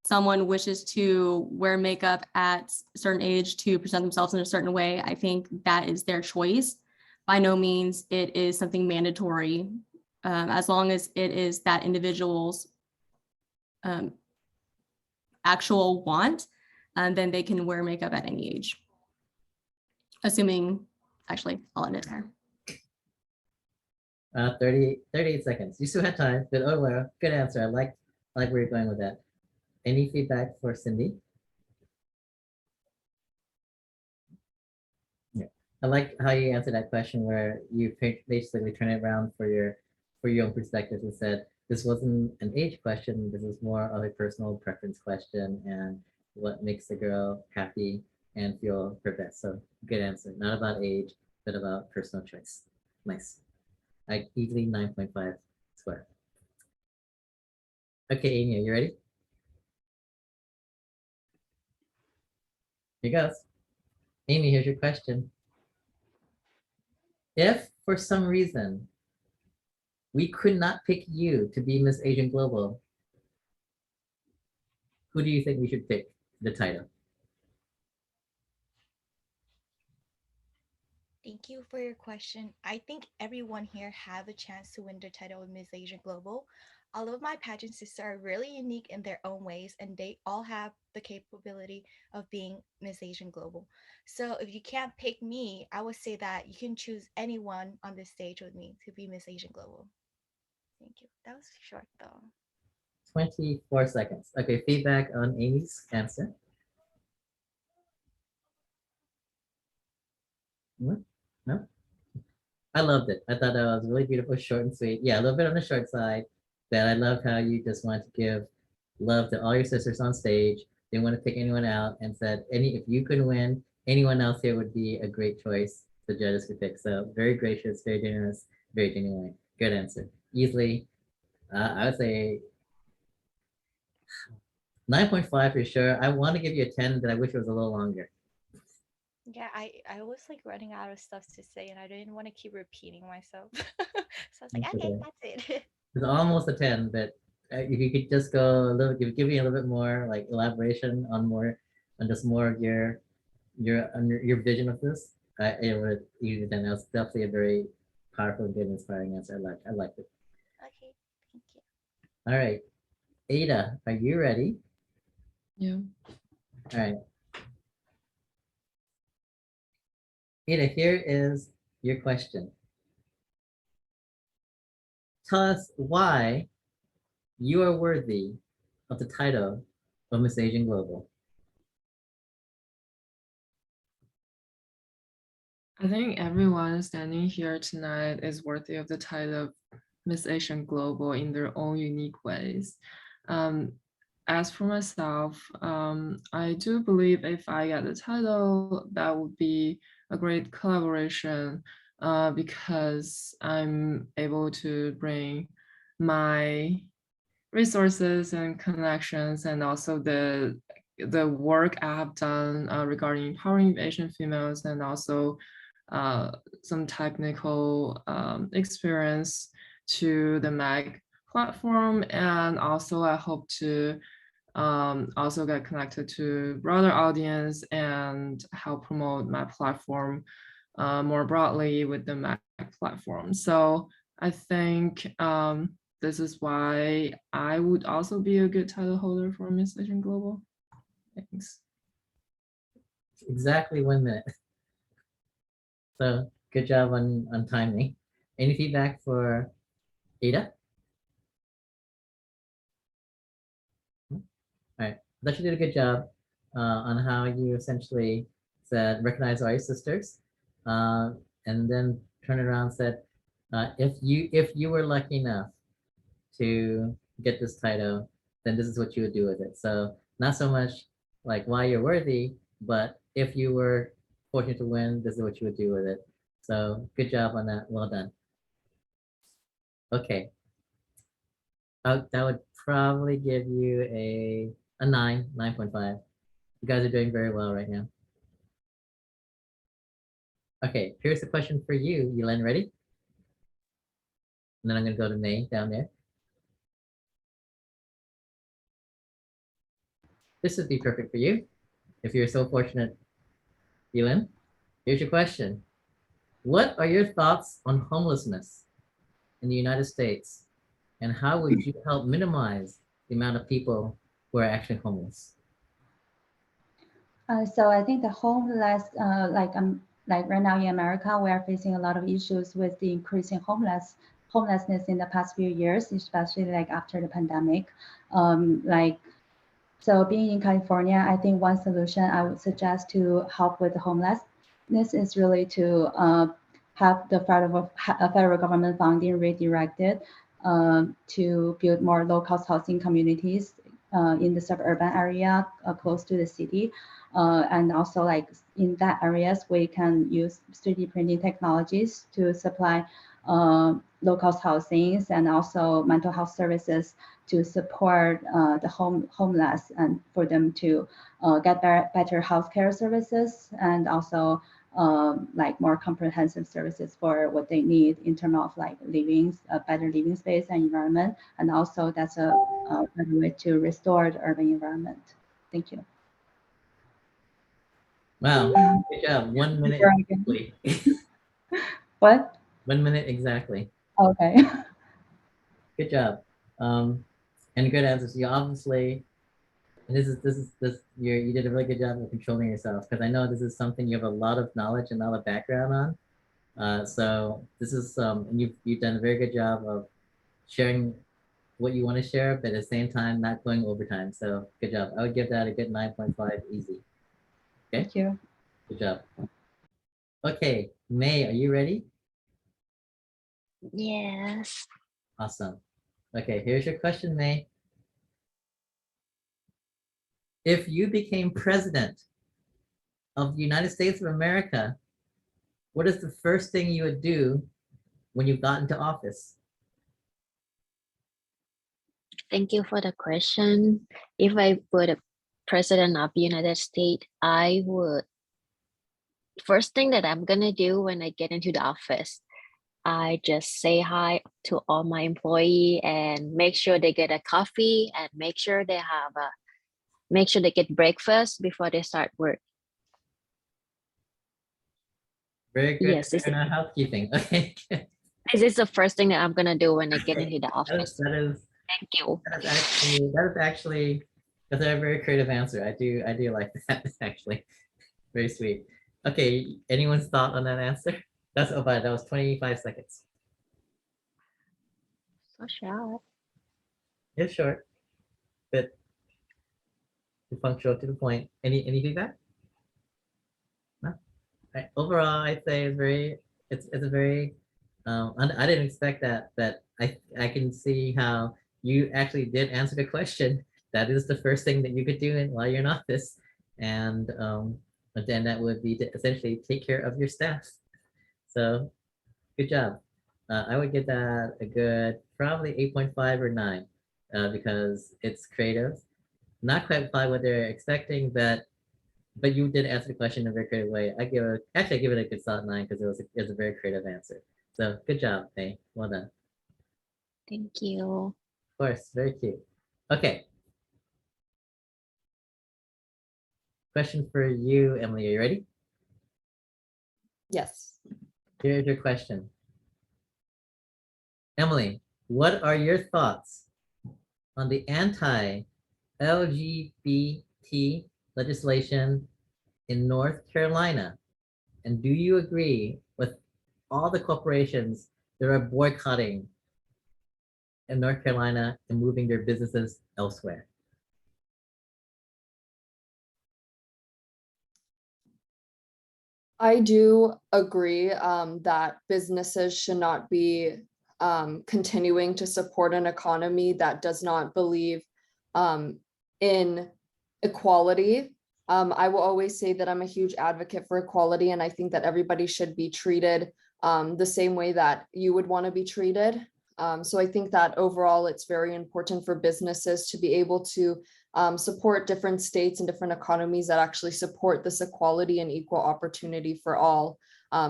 someone wishes to wear makeup at a certain age to present themselves in a certain way, I think that is their choice. By no means it is something mandatory, as long as it is that individual's actual want, then they can wear makeup at any age. Assuming, actually, I'll end it there. 38 seconds. You still have time, but oh well, good answer. I like where you're going with that. Any feedback for Cindy? Yeah, I like how you answered that question where you basically turn it around for your own perspective and said this wasn't an age question. This is more of a personal preference question and what makes the girl happy and feel her best. So good answer. Not about age, but about personal choice. Nice. I easily 9.5 square. Okay, Amy, are you ready? Here goes. Amy, here's your question. If for some reason we could not pick you to be Miss Asian Global, who do you think we should pick the title? Thank you for your question. I think everyone here have a chance to win the title of Miss Asian Global. All of my pageant sisters are really unique in their own ways, and they all have the capability of being Miss Asian Global. So if you can't pick me, I would say that you can choose anyone on this stage with me to be Miss Asian Global. Thank you. That was short though. 24 seconds. Okay, feedback on Amy's answer. What? No? I loved it. I thought that was really beautiful, short and sweet. Yeah, a little bit on the short side, but I love how you just want to give love to all your sisters on stage. Didn't want to pick anyone out and said, if you could win, anyone else here would be a great choice the judges could pick. So very gracious, very generous, very genuine. Good answer. Easily, I would say 9.5 for sure. I want to give you a 10, but I wish it was a little longer. Yeah, I was like running out of stuff to say and I didn't want to keep repeating myself. So I was like, That's okay, okay. that's it. It's almost a 10, but if you could just go a little, give me a little bit more like elaboration on just more of your vision of this, it would easy then. That was definitely a very powerful, good, inspiring answer. I liked it. Okay, thank you. All right, Ada, are you ready? Yeah. All right. Ada, here is your question. Tell us why you are worthy of the title of Miss Asian Global. I think everyone standing here tonight is worthy of the title of Miss Asian Global in their own unique ways. As for myself, I do believe if I get the title, that would be a great collaboration because I'm able to bring my resources and connections and also the work I have done regarding empowering Asian females and also some technical experience to the MAG platform. And also I hope to also get connected to broader audience and help promote my platform more broadly with the MAG platform. So I think this is why I would also be a good title holder for Miss Asian Global. Thanks. Exactly 1 minute. So good job on timing. Any feedback for Ada? All right, I thought you did a good job on how you essentially said recognize all your sisters, and then turn it around and said, if you were lucky enough to get this title, then this is what you would do with it. So not so much like why you're worthy, but if you were fortunate to win, this is what you would do with it. So good job on that. Well done. Okay. That would probably give you a 9.5. You guys are doing very well right now. Okay, here's the question for you, Yelen. Ready? And then I'm gonna go to May down there. This would be perfect for you if you're so fortunate, Elin. Here's your question. What are your thoughts on homelessness in the United States? And how would you help minimize the amount of people who are actually homeless? So I think the homeless, like right now in America, we are facing a lot of issues with the increasing homelessness in the past few years, especially like after the pandemic. So being in California, I think one solution I would suggest to help with the homelessness is really to have the federal government funding redirected to build more low-cost housing communities in the suburban area close to the city. And also like in that areas, we can use 3D printing technologies to supply low-cost housings and also mental health services to support the homeless and for them to get better healthcare services and also like more comprehensive services for what they need in terms of like better living space and environment. And also that's a better way to restore the urban environment. Thank you. Wow, good job. 1 minute exactly. What? 1 minute exactly. Okay. Good job. And good answers. You obviously, and you did a really good job of controlling yourself because I know this is something you have a lot of knowledge and a lot of background on. So this is and you've done a very good job of sharing what you want to share, but at the same time not going overtime. So good job. I would give that a good 9.5 easy. Okay. Thank you. Good job. Okay, May, are you ready? Yes. Awesome. Okay, here's your question, May. If you became president of the United States of America, what is the first thing you would do when you got into office? Thank you for the question. If I were the president of the United States, I would first thing that I'm gonna do when I get into the office, I just say hi to all my employee and make sure they get a coffee and make sure they get breakfast before they start work. Very good. Yes, this Housekeeping. Okay. this is the first thing that I'm gonna do when I get Okay. into the office. Thank you. That's a very creative answer. I do like that actually. Very sweet. Okay, anyone's thought on that answer? That's that was 25 seconds. So short. It's short, but punctual to the point. Any feedback? No? Right. Overall, I'd say it's a very I didn't expect that I can see how you actually did answer the question. That is the first thing that you could do while you're in office, and then that would be to essentially take care of your staff. So good job. I would give that a good probably 8.5 or 9 because it's creative. Not quite what they're expecting, but you did answer the question in a very creative way. I give it a good solid 9 because it was a very creative answer. So good job, May. Well done. Thank you. Of course, very cute. Okay. Question for you, Emily. Are you ready? Yes. Here's your question. Emily, what are your thoughts on the anti-LGBT legislation in North Carolina? And do you agree with all the corporations that are boycotting in North Carolina and moving their businesses elsewhere? I do agree that businesses should not be continuing to support an economy that does not believe in equality. I will always say that I'm a huge advocate for equality, and I think that everybody should be treated the same way that you would want to be treated. So I think that overall, it's very important for businesses to be able to support different states and different economies that actually support this equality and equal opportunity for all.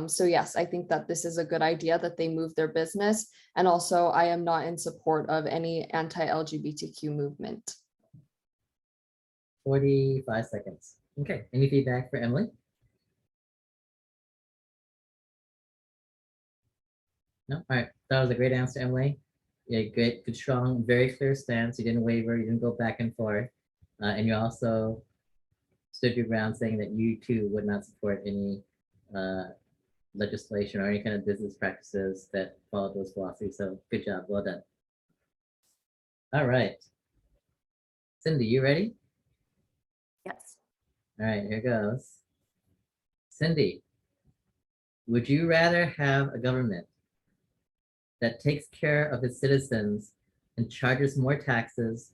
So yes, I think that this is a good idea that they move their business. And also I am not in support of any anti-LGBTQ movement. 45 seconds. Okay, any feedback for Emily? No, all right, that was a great answer, Emily. Yeah, good, strong, very clear stance. You didn't waver, you didn't go back and forth. And you also stood your ground saying that you too would not support any legislation or any kind of business practices that follow those philosophies. So good job, well done. All right. Cindy, you ready? Yes. All right, here goes. Cindy, would you rather have a government that takes care of its citizens and charges more taxes,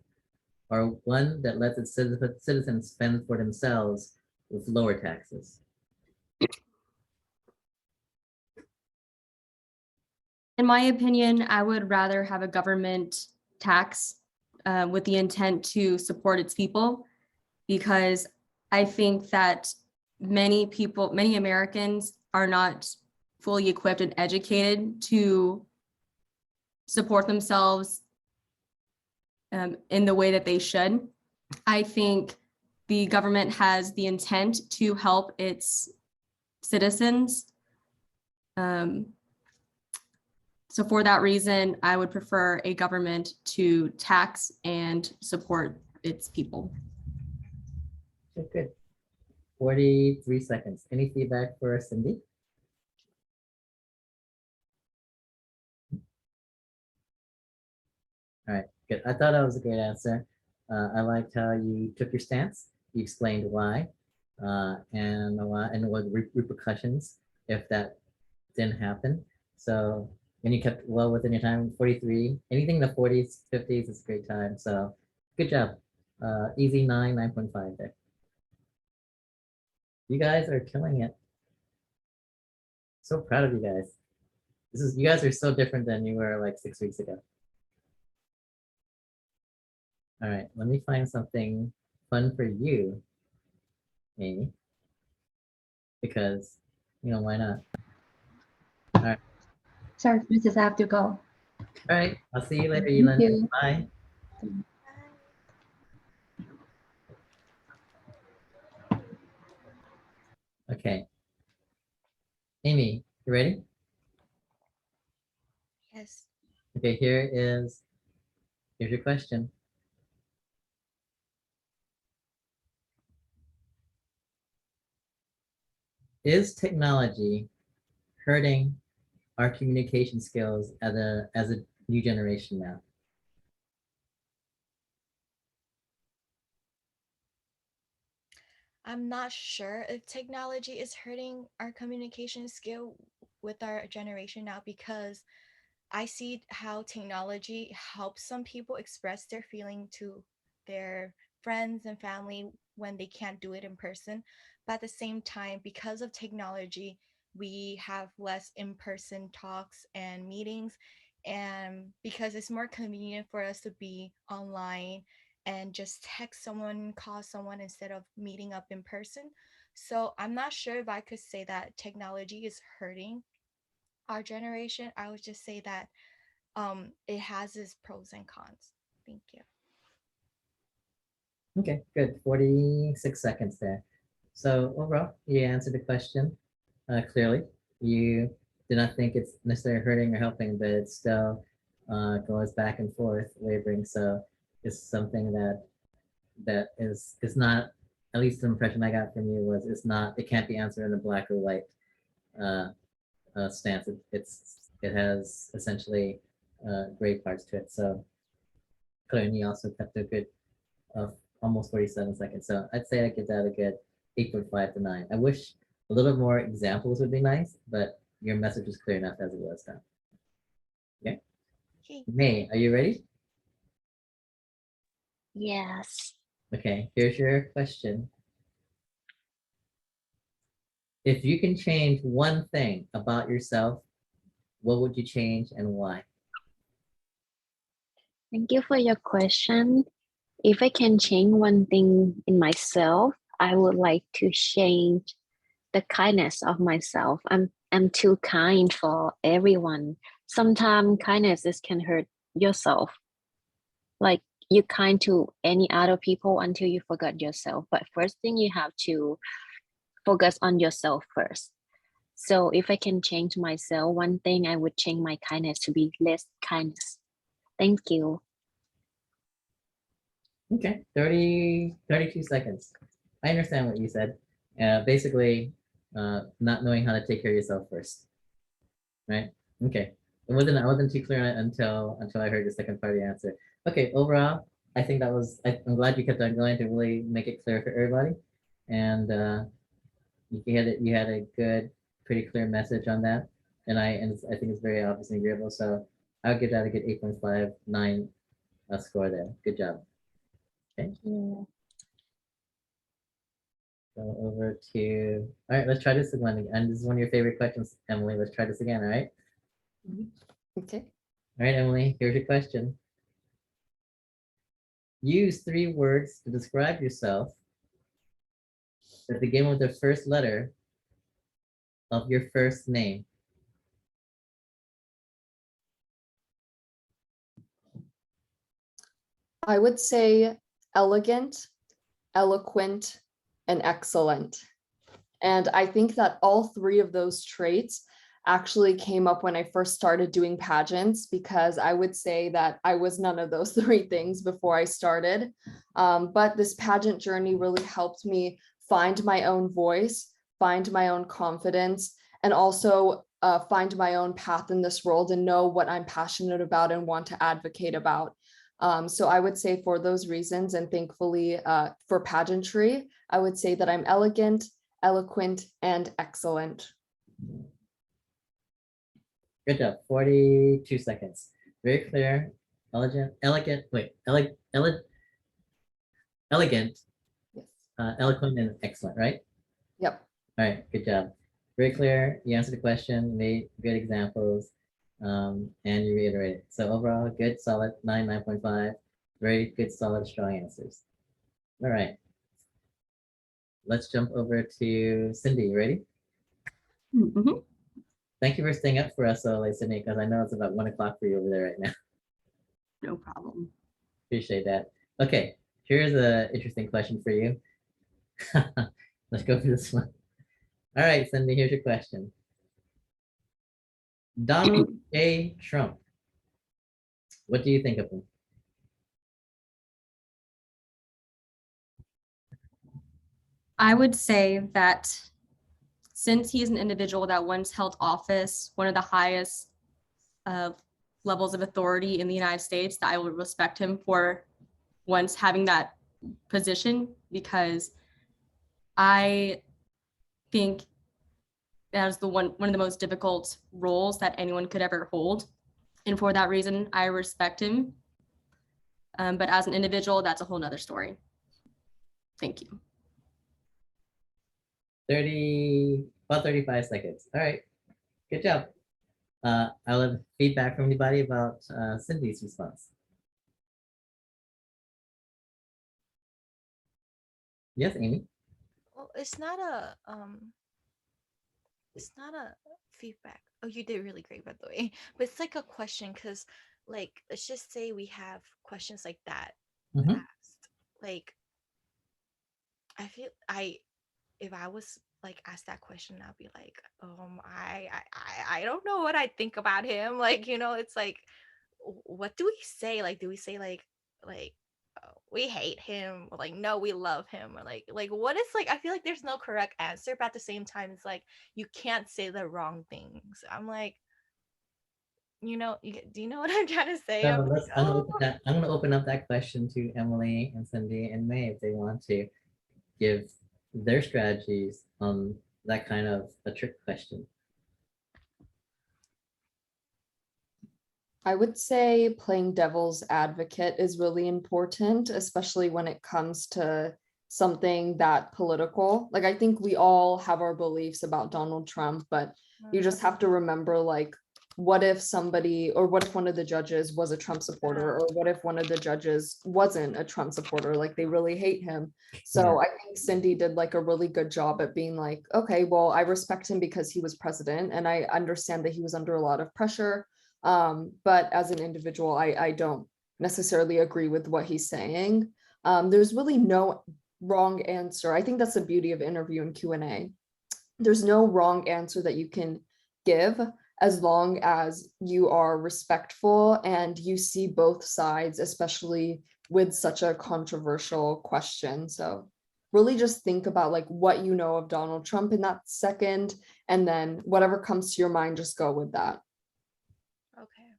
or one that lets its citizens spend for themselves with lower taxes? In my opinion, I would rather have a government tax with the intent to support its people, because I think that many people, many Americans are not fully equipped and educated to support themselves in the way that they should. I think the government has the intent to help its citizens. So for that reason, I would prefer a government to tax and support its people. Okay, good. 43 seconds. Any feedback for Cindy? All right, good. I thought that was a great answer. I liked how you took your stance. You explained why, and what repercussions if that didn't happen. So, and you kept well within your time. 43. Anything in the 40s, 50s is a great time. So, good job. Easy 9.5 there. You guys are killing it. So proud of you guys. You guys are so different than you were like 6 weeks ago. All right, let me find something fun for you, Amy, because, why not? All right. Sorry, Mrs. I have to go. All right, I'll see you later, Thank Elin. you. Bye. Okay. Amy, you ready? Yes. Okay, here's your question. Is technology hurting our communication skills as a new generation now? I'm not sure if technology is hurting our communication skill with our generation now, because I see how technology helps some people express their feeling to their friends and family when they can't do it in person. But at the same time, because of technology, we have less in-person talks and meetings. And because it's more convenient for us to be online and just text someone, call someone instead of meeting up in person. So I'm not sure if I could say that technology is hurting our generation. I would just say that it has its pros and cons. Thank you. Okay, good. 46 seconds there. So overall, you answered the question clearly. You do not think it's necessarily hurting or helping, but it still goes back and forth, wavering. So it's something that is not, at least the impression I got from you was, it can't be answered in a black or white stance. It has essentially gray parts to it. So clearly you also kept a good almost 47 seconds. So I'd say I give that a good 8.5 to 9. I wish a little more examples would be nice, but your message was clear enough as it was done. Okay. Okay. May, are you ready? Yes. Okay, here's your question. If you can change one thing about yourself, what would you change and why? Thank you for your question. If I can change one thing in myself, I would like to change the kindness of myself. I'm too kind for everyone. Sometimes kindness is can hurt yourself. Like you're kind to any other people until you forget yourself. But first thing you have to focus on yourself first. So if I can change myself, one thing I would change my kindness to be less kindness. Thank you. Okay, 32 seconds. I understand what you said. Basically, not knowing how to take care of yourself first, right? Okay, I wasn't too clear on it until I heard the second part of the answer. Okay, overall, I think that was. I'm glad you kept on going to really make it clear for everybody, and you had a good, pretty clear message on that, and I think it's very obvious and agreeable. So I'll give that a good 8.59 score there. Good job. Okay. Yeah. Go over to, all right, let's try this one again. And this is one of your favorite questions, Emily. Let's try this again, all right? Okay. All right, Emily, here's your question. Use 3 words to describe yourself that begin with the first letter of your first name. I would say elegant, eloquent, and excellent. And I think that all 3 of those traits actually came up when I first started doing pageants, because I would say that I was none of those 3 things before I started. But this pageant journey really helped me find my own voice, find my own confidence, and also find my own path in this world and know what I'm passionate about and want to advocate about. So I would say for those reasons, and thankfully for pageantry, I would say that I'm elegant, eloquent, and excellent. Good job, 42 seconds. Very clear, elegant, elegant, Yes. eloquent, and excellent, right? Yep. All right, good job. Very clear. You answered the question, made good examples, and you reiterated. So overall, good, solid, 9.5. Very good, solid, strong answers. All right. Let's jump over to Cindy. You ready? Mhm. Thank you for staying up for us so late, Cindy, because I know it's about 1 o'clock for you over there right now. No problem. Appreciate that. Okay, here's an interesting question for you. Let's go for this one. All right, Cindy, here's your question. Donald J. Trump. What do you think of him? I would say that since he's an individual that once held office, one of the highest levels of authority in the United States, that I would respect him for once having that position, because I think that is one of the most difficult roles that anyone could ever hold. And for that reason, I respect him. But as an individual, that's a whole nother story. Thank you. About 35 seconds. All right, good job. I'll have feedback from anybody about Cindy's response. Yes, Amy. Well, it's not a feedback. Oh, you did really great, by the way. But it's like a question, because like let's just say we have questions like that asked. Like I feel if I was like asked that question, I'd be like, I don't know what I think about him. Like, it's like, what do we say? Like, do we say like oh, we hate him, or like no, we love him, or like what is, like, I feel like there's no correct answer, but at the same time, it's like you can't say the wrong things. I'm like, do you know what I'm trying to say? So I'm like, I'm gonna open up that question to Emily and Cindy and May if they want to give their strategies on that kind of a trick question. I would say playing devil's advocate is really important, especially when it comes to something that political. Like, I think we all have our beliefs about Donald Trump, but you just have to remember, like, what if somebody, or what if one of the judges was a Trump supporter, or what if one of the judges wasn't a Trump supporter, like they really hate him. So I think Cindy did like a really good job at being like, okay, well, I respect him because he was president, and I understand that he was under a lot of pressure. But as an individual, I don't necessarily agree with what he's saying. There's really no wrong answer. I think that's the beauty of interview and Q&A. There's no wrong answer that you can give, as long as you are respectful and you see both sides, especially with such a controversial question. So really just think about like what you know of Donald Trump in that second, and then whatever comes to your mind, just go with that. Okay.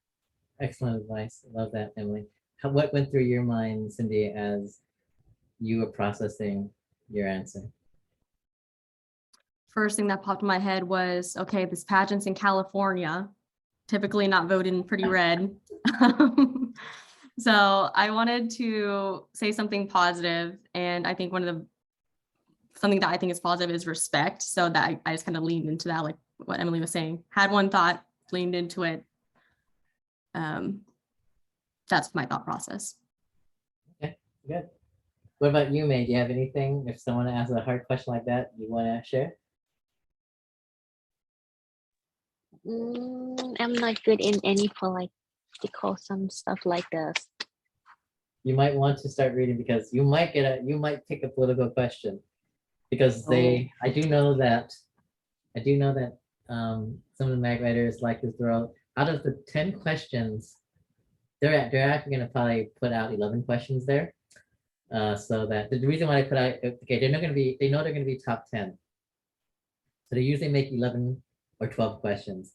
Excellent advice. Love that, Emily. What went through your mind, Cindy, as you were processing your answer? First thing that popped in my head was, okay, this pageant's in California, typically not voted in pretty red. So I wanted to say something positive, and I think something that I think is positive is respect. So that I just kind of leaned into that, like what Emily was saying. Had one thought, leaned into it. That's my thought process. Okay, good. What about you, May? Do you have anything? If someone asks a hard question like that, you want to share? I'm not good in any political some stuff like this. You might want to start reading, because you might pick a political question, because I do know that some of the MAG writers like to throw out of the 10 questions, they're actually going to probably put out 11 questions there. So that the reason why I put out, okay, they know they're going to be top 10. So they usually make 11 or 12 questions.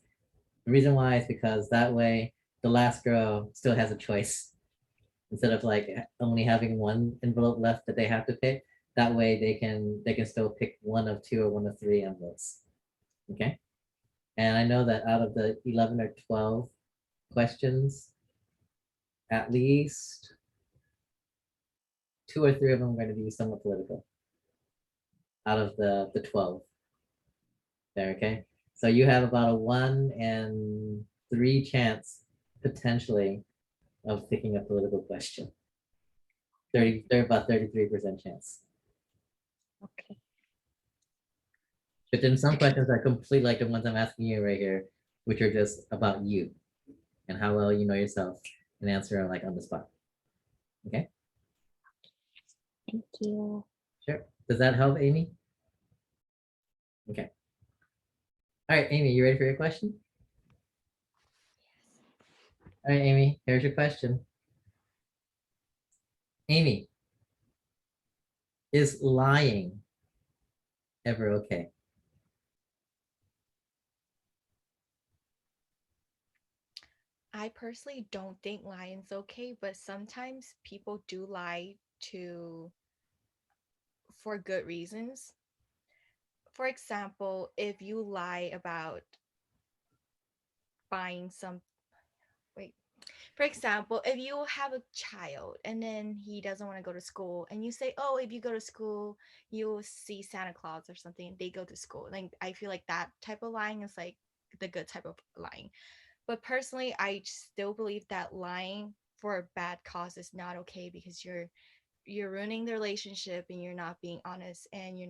The reason why is because that way the last girl still has a choice, instead of like only having one envelope left that they have to pick. That way they can still pick one of two or one of three envelopes. Okay. And I know that out of the 11 or 12 questions, at least 2 or 3 of them are going to be somewhat political out of the 12 there. Okay. So you have about a 1 in 3 chance potentially of picking a political question. They're about 33% chance. Okay. But then some questions are completely like the ones I'm asking you right here, which are just about you and how well you know yourself, and answer like on the spot. Okay. Thank you. Sure. Does that help, Amy? Okay. All right, Amy, you ready for your question? All right, Amy, here's your question. Amy, is lying ever okay? I personally don't think lying's okay, but sometimes people do lie for good reasons. For example, if you lie about buying some, wait, for example, if you have a child and then he doesn't want to go to school, and you say, oh, if you go to school, you'll see Santa Claus or something, they go to school. Like, I feel like that type of lying is like the good type of lying. But personally, I still believe that lying for a bad cause is not okay, because you're ruining the relationship, and you're not being honest, and you're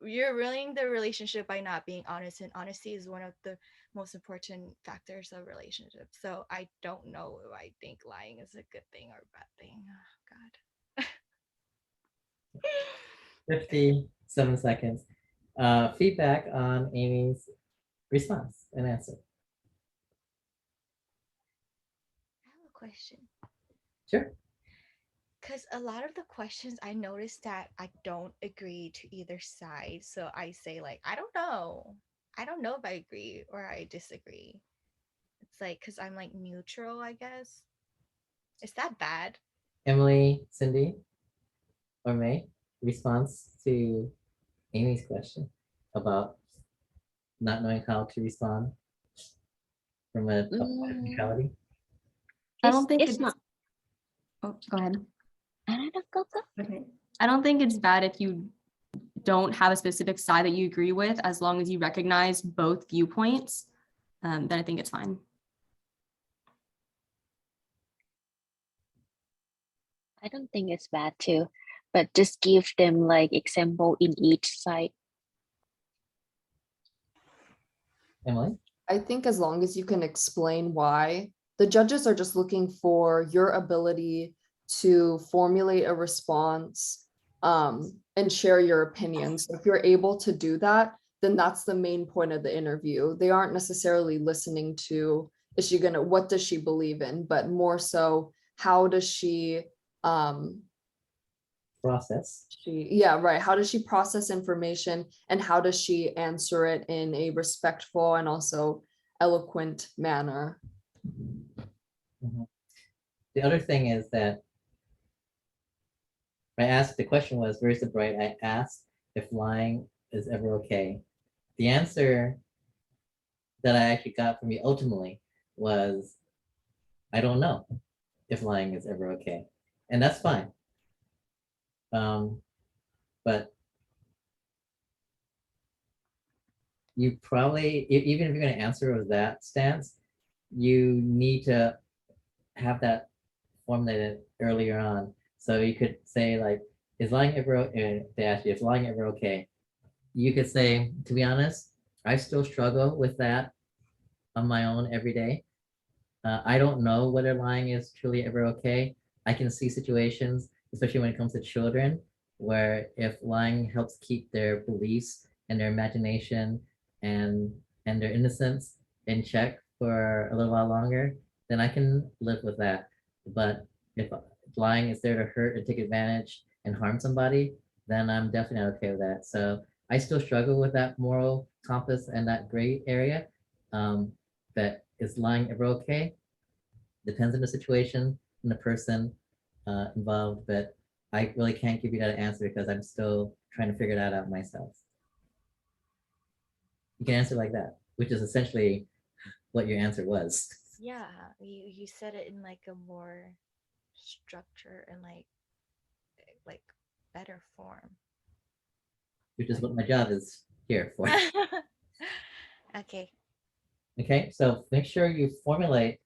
ruining the relationship by not being honest, and honesty is one of the most important factors of relationships. So I don't know if I think lying is a good thing or a bad thing. Oh, God. 57 seconds. Feedback on Amy's response and answer. I have a question. Sure. Because a lot of the questions, I noticed that I don't agree to either side. So I say, like, I don't know. I don't know if I agree or I disagree. It's like, because I'm like neutral, I guess. Is that bad? Emily, Cindy, or May, response to Amy's question about not knowing how to respond from a point of neutrality. I don't think it's not. Oh, go ahead. I don't know. Go. Okay. I don't think it's bad if you don't have a specific side that you agree with, as long as you recognize both viewpoints. then I think it's fine. I don't think it's bad too, but just give them like example in each side. Emily? I think as long as you can explain why, the judges are just looking for your ability to formulate a response and share your opinions. If you're able to do that, then that's the main point of the interview. They aren't necessarily listening to, what does she believe in, but more so, how does she, Process. how does she process information and how does she answer it in a respectful and also eloquent manner? Mhm. The other thing is that the question was, where's the bright? I asked if lying is ever okay. The answer that I actually got from you ultimately was, I don't know if lying is ever okay. And that's fine. But you probably, even if you're going to answer with that stance, you need to have that formulated earlier on. So you could say like, is lying ever, they ask you, is lying ever okay? You could say, to be honest, I still struggle with that on my own every day. I don't know whether lying is truly ever okay. I can see situations, especially when it comes to children, where if lying helps keep their beliefs and their imagination and their innocence in check for a little while longer, then I can live with that. But if lying is there to hurt and take advantage and harm somebody, then I'm definitely not okay with that. So I still struggle with that moral compass and that gray area. That is lying ever okay? Depends on the situation and the person involved, but I really can't give you that answer because I'm still trying to figure that out myself. You can answer like that, which is essentially what your answer was. Yeah, you said it in like a more structure and like better form. Which is what my job is here for. Okay. Okay, so make sure you formulate.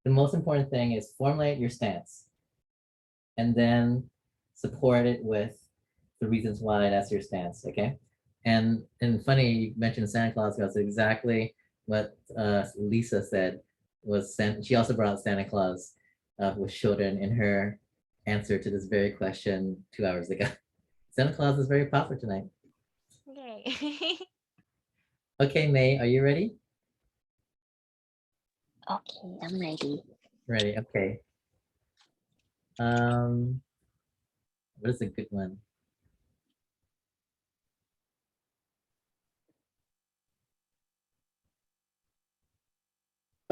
The most important thing is formulate your stance and then support it with the reasons why that's your stance, okay? And funny, you mentioned Santa Claus, that's exactly what Lisa said was she also brought out Santa Claus with children in her answer to this very question 2 hours ago. Santa Claus is very popular tonight. Yay. Okay, May, are you ready? Okay, I'm ready. Ready, okay. What is a good one?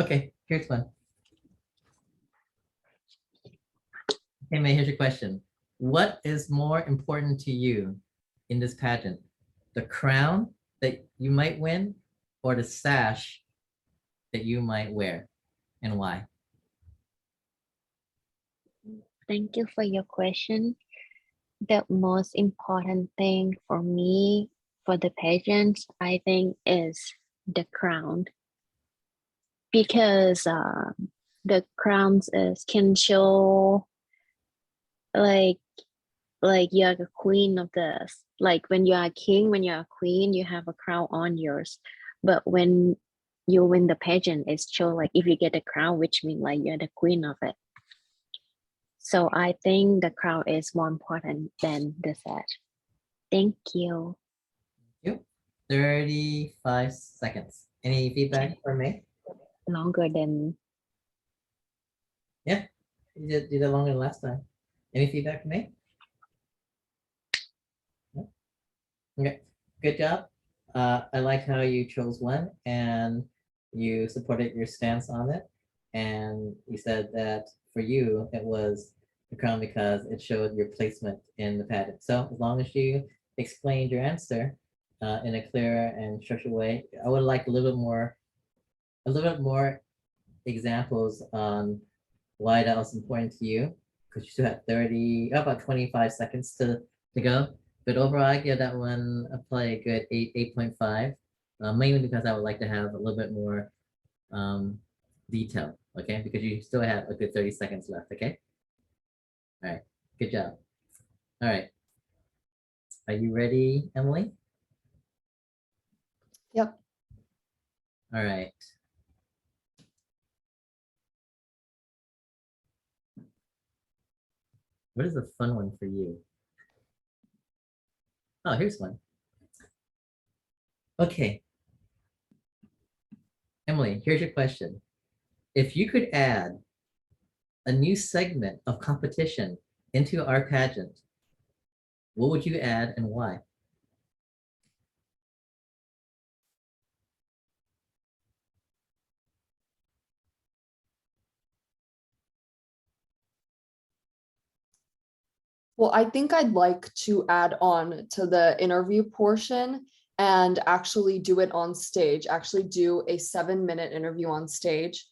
Okay, here's one. Okay, May, here's your question. What is more important to you in this pageant? The crown that you might win or the sash that you might wear, and why? Thank you for your question. The most important thing for me for the pageant, I think, is the crown, because the crowns can show like you're the queen of the, like when you are a king, when you're a queen, you have a crown on yours. But when you win the pageant, it's show like if you get a crown, which means like you're the queen of it. So I think the crown is more important than the set. Thank you. Thank you. 35 seconds. Any feedback for me? Longer than Yeah, you did that longer than last time. Any feedback for me? No? Okay, good job. I like how you chose one and you supported your stance on it. And you said that for you, it was the crown because it showed your placement in the pageant. So as long as you explained your answer in a clear and structured way, I would like a little bit more examples on why that was important to you, because you still had about 25 seconds to go. But overall, I give that one a play a good 8.5. mainly because I would like to have a little bit more detail, okay? Because you still have a good 30 seconds left, okay? All right, good job. All right. Are you ready, Emily? Yep. All right. What is a fun one for you? Oh, here's one. Okay. Emily, here's your question. If you could add a new segment of competition into our pageant, what would you add and why? Well, I think I'd like to add on to the interview portion and actually do it on stage, actually do a 7-minute interview on stage.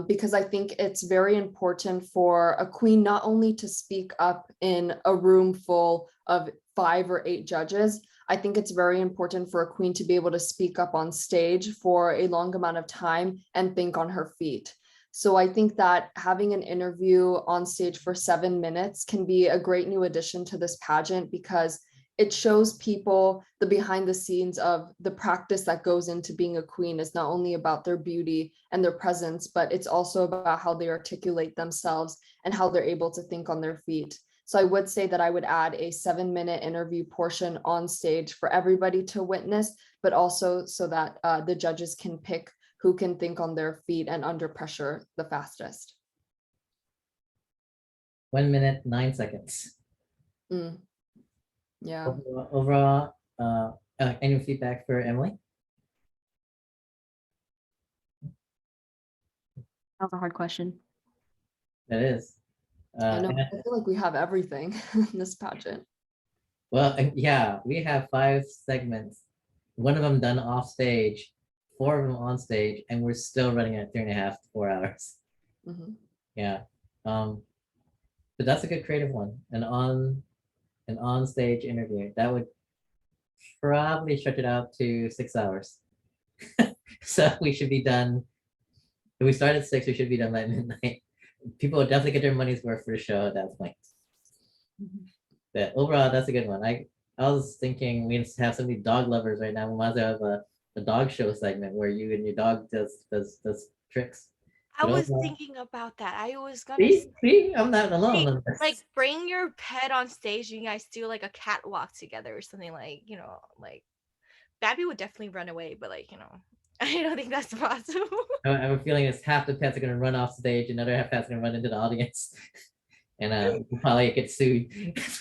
Because I think it's very important for a queen not only to speak up in a room full of 5 or 8 judges. I think it's very important for a queen to be able to speak up on stage for a long amount of time and think on her feet. So I think that having an interview on stage for 7 minutes can be a great new addition to this pageant because it shows people the behind the scenes of the practice that goes into being a queen is not only about their beauty and their presence, but it's also about how they articulate themselves and how they're able to think on their feet. So I would say that I would add a 7-minute interview portion on stage for everybody to witness, but also so that the judges can pick who can think on their feet and under pressure the fastest. 1 minute, 9 seconds. Yeah. Overall, any feedback for Emily? That was a hard question. That is. I know. I feel like we have everything in this pageant. Well, yeah, we have 5 segments. One of them done off stage, 4 of them on stage, and we're still running at 3.5 to 4 hours. Yeah. But that's a good creative one. An on stage interview. That would probably stretch it out to 6 hours. So we should be done. If we start at 6, we should be done by midnight. People will definitely get their money's worth for the show at that point. But overall, that's a good one. I was thinking we have so many dog lovers right now. We might as well have a dog show segment where you and your dog does tricks. I But was overall, thinking about that. I was gonna see, I'm not alone on this. like bring your pet on stage and you guys do like a catwalk together or something, like, like Babby would definitely run away, but like, I don't think that's possible. I have a feeling it's half the pets are gonna run off stage, another half pets are gonna run into the audience. And we'll probably get sued.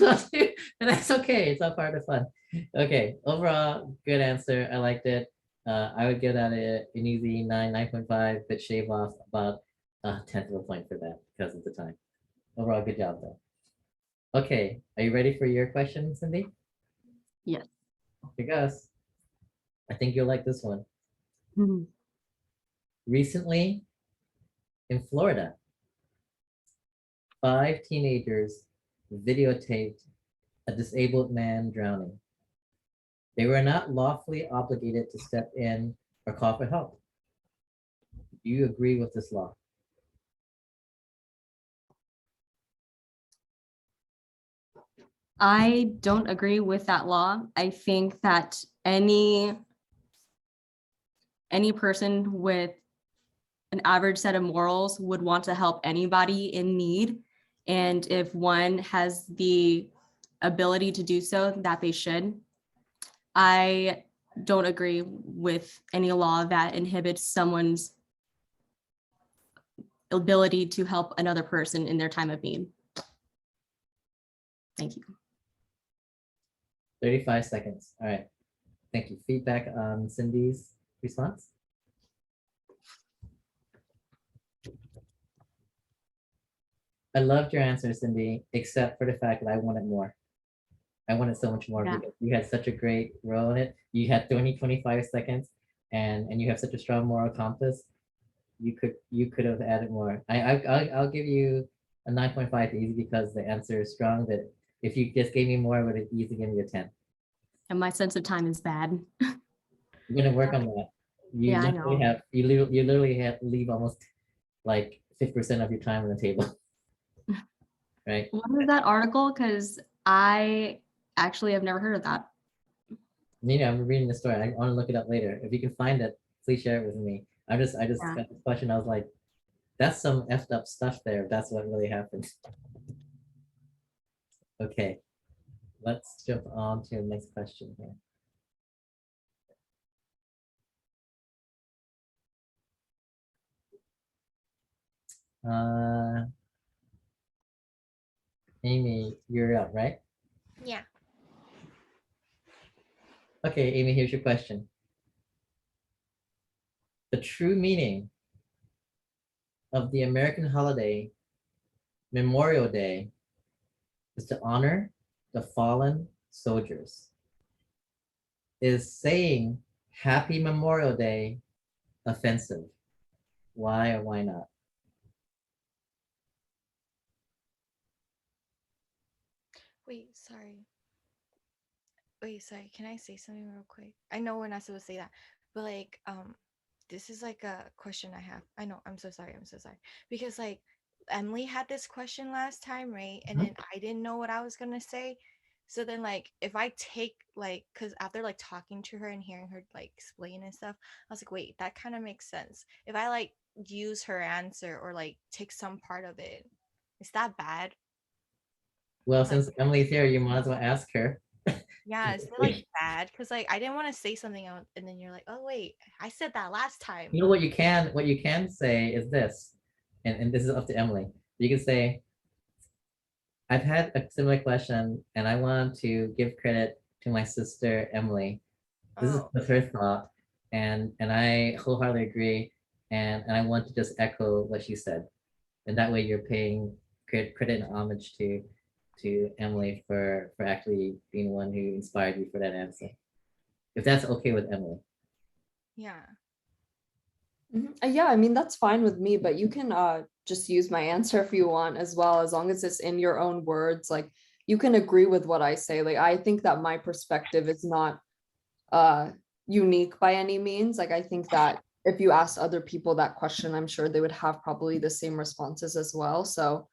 And that's okay. It's all part of the fun. Okay, overall, good answer. I liked it. I would give that an easy 9.5, but shave off about a 1/10 of a point for that because of the time. Overall, good job though. Okay, are you ready for your question, Cindy? Yes. Here goes. I think you'll like this one. Recently, in Florida, 5 teenagers videotaped a disabled man drowning. They were not lawfully obligated to step in or call for help. Do you agree with this law? I don't agree with that law. I think that any person with an average set of morals would want to help anybody in need. And if one has the ability to do so, that they should. I don't agree with any law that inhibits someone's ability to help another person in their time of need. Thank you. 35 seconds. All right. Thank you. Feedback on Cindy's response? I loved your answer, Cindy, except for the fact that I wanted more. I wanted so much more. Yeah. Because you had such a great role in it. You had 25 seconds and you have such a strong moral compass. You could have added more. I'll give you a 9.5 easy because the answer is strong, but if you just gave me more, I would have easily given you a 10. And my sense of time is bad. You're gonna work on that. You Yeah, I literally know. have you literally have to leave almost like 50% of your time on the table. Right? What is that article? Because I actually have never heard of that. Nina, I'm reading the story. I want to look it up later. If you can find it, please share it with me. I just Yeah. got this question. I was like, that's some effed up stuff there. If that's what really happened. Okay, let's jump on to the next question here. Uh, Amy, you're up, right? Yeah. Okay, Amy, here's your question. The true meaning of the American holiday Memorial Day is to honor the fallen soldiers. Is saying Happy Memorial Day offensive? Why or why not? Wait, sorry. Wait, sorry. Can I say something real quick? I know we're not supposed to say that, but like, this is like a question I have. I know. I'm so sorry. I'm so sorry. Because like Emily had this question last time, right? And then I didn't know what I was gonna say. So then like if I take like cause after like talking to her and hearing her like explain and stuff, I was like, wait, that kind of makes sense. If I like use her answer or like take some part of it, is that bad? Well, Like, since Emily's here, you might as well ask her. yeah, is it like bad? Because like I didn't want to say something and then you're like, oh wait, I said that last time. You know what you can say is this, and this is up to Emily. You can say, I've had a similar question and I want to give credit to my sister Emily. This Oh, is her thought, and I wholeheartedly agree, and I want to just echo what she said. And that way you're paying credit and homage to Emily for actually being the one who inspired you for that answer. If that's okay with Emily. yeah. Yeah, I mean, that's fine with me, but you can just use my answer if you want as well, as long as it's in your own words. Like you can agree with what I say. Like I think that my perspective is not unique by any means. Like I think that if you ask other people that question, I'm sure they would have probably the same responses as well. So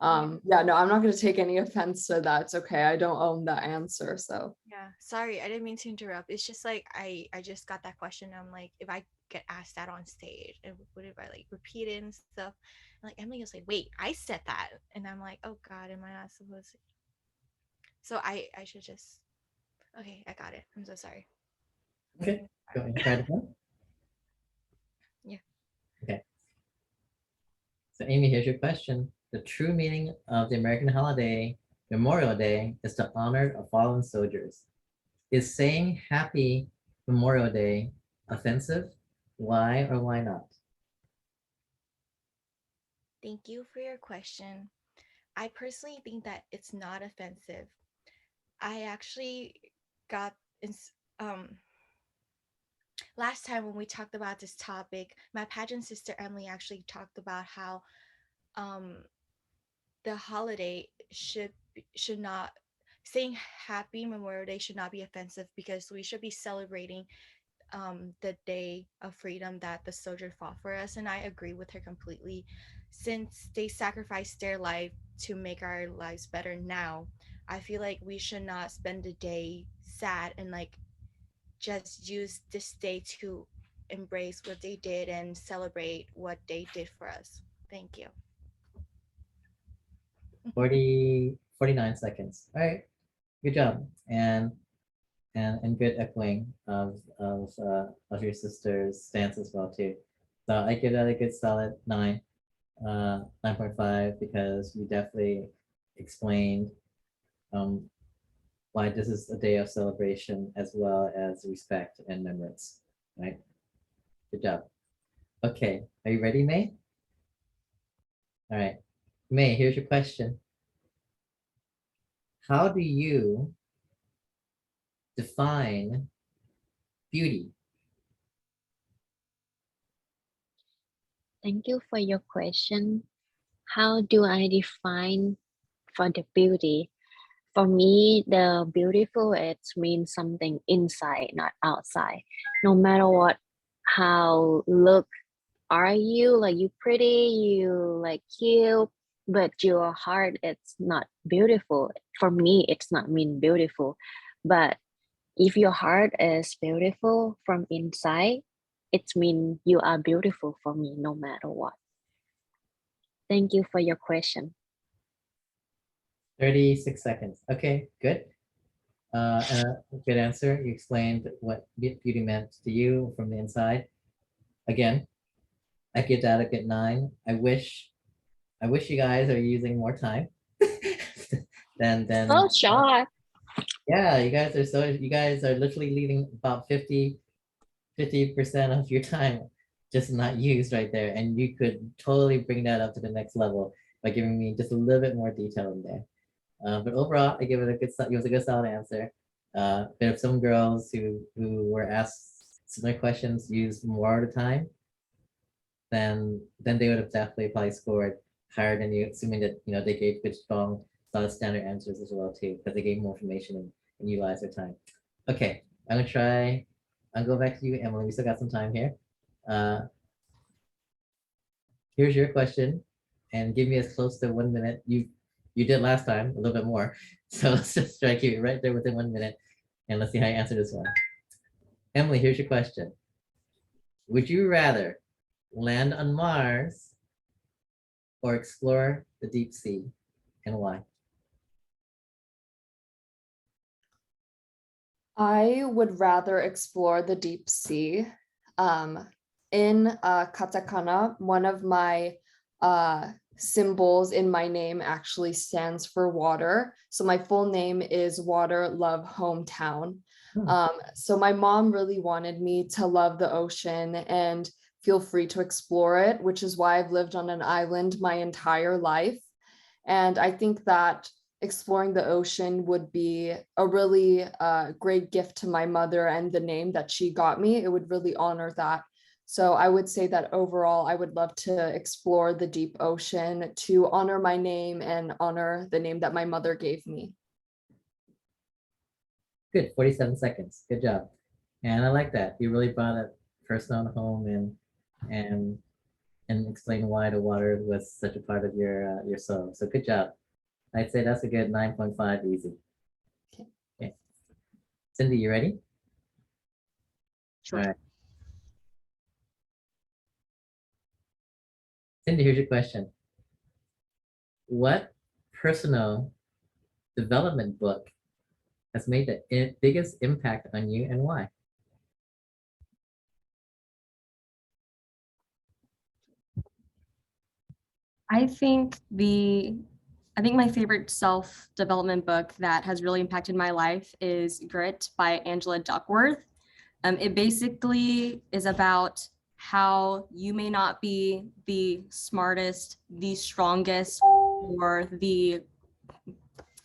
yeah, no, I'm not going to take any offense to that. It's okay. I don't own that answer. So Yeah, sorry, I didn't mean to interrupt. It's just like I just got that question. I'm like, if I get asked that on stage, and what if I like repeat it and stuff? And like Emily was like, wait, I said that, and I'm like, oh God, am I not supposed to? So I should just okay, I got it. I'm so sorry. Okay, go ahead and try it again. Yeah. Okay. So Amy, here's your question. The true meaning of the American holiday Memorial Day is to honor a fallen soldiers. Is saying Happy Memorial Day offensive? Why or why not? Thank you for your question. I personally think that it's not offensive. I actually got um last time when we talked about this topic, my pageant sister Emily actually talked about how um the holiday should not saying happy Memorial Day should not be offensive because we should be celebrating the day of freedom that the soldier fought for us. And I agree with her completely. Since they sacrificed their life to make our lives better now, I feel like we should not spend the day sad and like just use this day to embrace what they did and celebrate what they did for us. Thank you. 49 seconds. All right, good job. And good echoing of your sister's stance as well too. So I give that a good solid 9.5 because you definitely explained um, why this is a day of celebration as well as respect and remembrance, right? Good job. Okay, are you ready, May? All right, May, here's your question. How do you define beauty? Thank you for your question. How do I define for the beauty? For me, the beautiful it means something inside, not outside. No matter what, how look are you, like you pretty, you like cute, but your heart it's not beautiful. For me, it's not mean beautiful, but if your heart is beautiful from inside, it means you are beautiful for me no matter what. Thank you for your question. 36 seconds. Okay, good. Good answer. You explained what beauty meant to you from the inside. Again, I get Delegate 9. I wish you guys are using more time than Oh, short. yeah, you guys are literally leaving about 50% of your time just not used right there. And you could totally bring that up to the next level by giving me just a little bit more detail in there. But overall, I give it a good, it was a good solid answer. But if some girls who were asked similar questions used more of the time, then they would have definitely probably scored higher than you, assuming that they gave good, strong, solid standard answers as well too, because they gave more information and utilized their time. Okay, I'm gonna try. I'll go back to you, Emily. We still got some time here. Here's your question, and give me as close to 1 minute. You did last time, a little bit more. So let's just try to keep it right there within 1 minute, and let's see how you answer this one. Emily, here's your question. Would you rather land on Mars or explore the deep sea, and why? I would rather explore the deep sea. In katakana, one of my symbols in my name actually stands for water. So my full name is Water Love Hometown. So my mom really wanted me to love the ocean and feel free to explore it, which is why I've lived on an island my entire life. And I think that exploring the ocean would be a really great gift to my mother, and the name that she got me, it would really honor that. So I would say that overall, I would love to explore the deep ocean to honor my name and honor the name that my mother gave me. Good, 47 seconds. Good job. And I like that. You really brought it personal home and explain why the water was such a part of your soul. So good job. I'd say that's a good 9.5 easy. Okay. Cindy, you ready? Sure. All right. Cindy, here's your question. What personal development book has made the biggest impact on you, and why? I think my favorite self-development book that has really impacted my life is Grit by Angela Duckworth. It basically is about how you may not be the smartest, the strongest, or the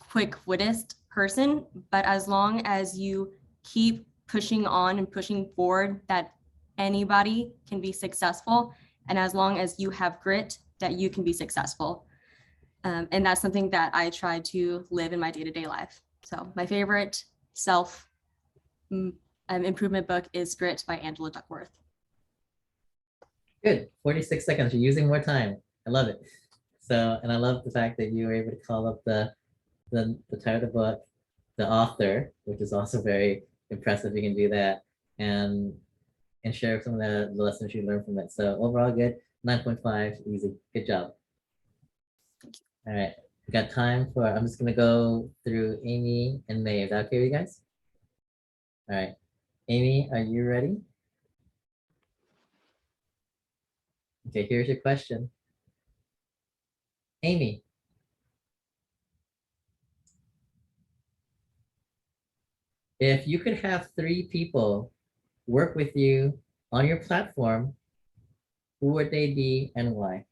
quick-wittest person, but as long as you keep pushing on and pushing forward, that anybody can be successful. And as long as you have grit, that you can be successful. And that's something that I try to live in my day-to-day life. So my favorite self improvement book is Grit by Angela Duckworth. Good, 46 seconds. You're using more time. I love it. So, and I love the fact that you were able to call up the title of the book, the author, which is also very impressive. You can do that and share some of the lessons you learned from it. So overall, good. 9.5, easy. Good job. All right, we got time for. I'm just gonna go through Amy and May. Is that okay with you guys? All right, Amy, are you ready? Okay, here's your question. Amy, if you could have 3 people work with you on your platform, who would they be and why?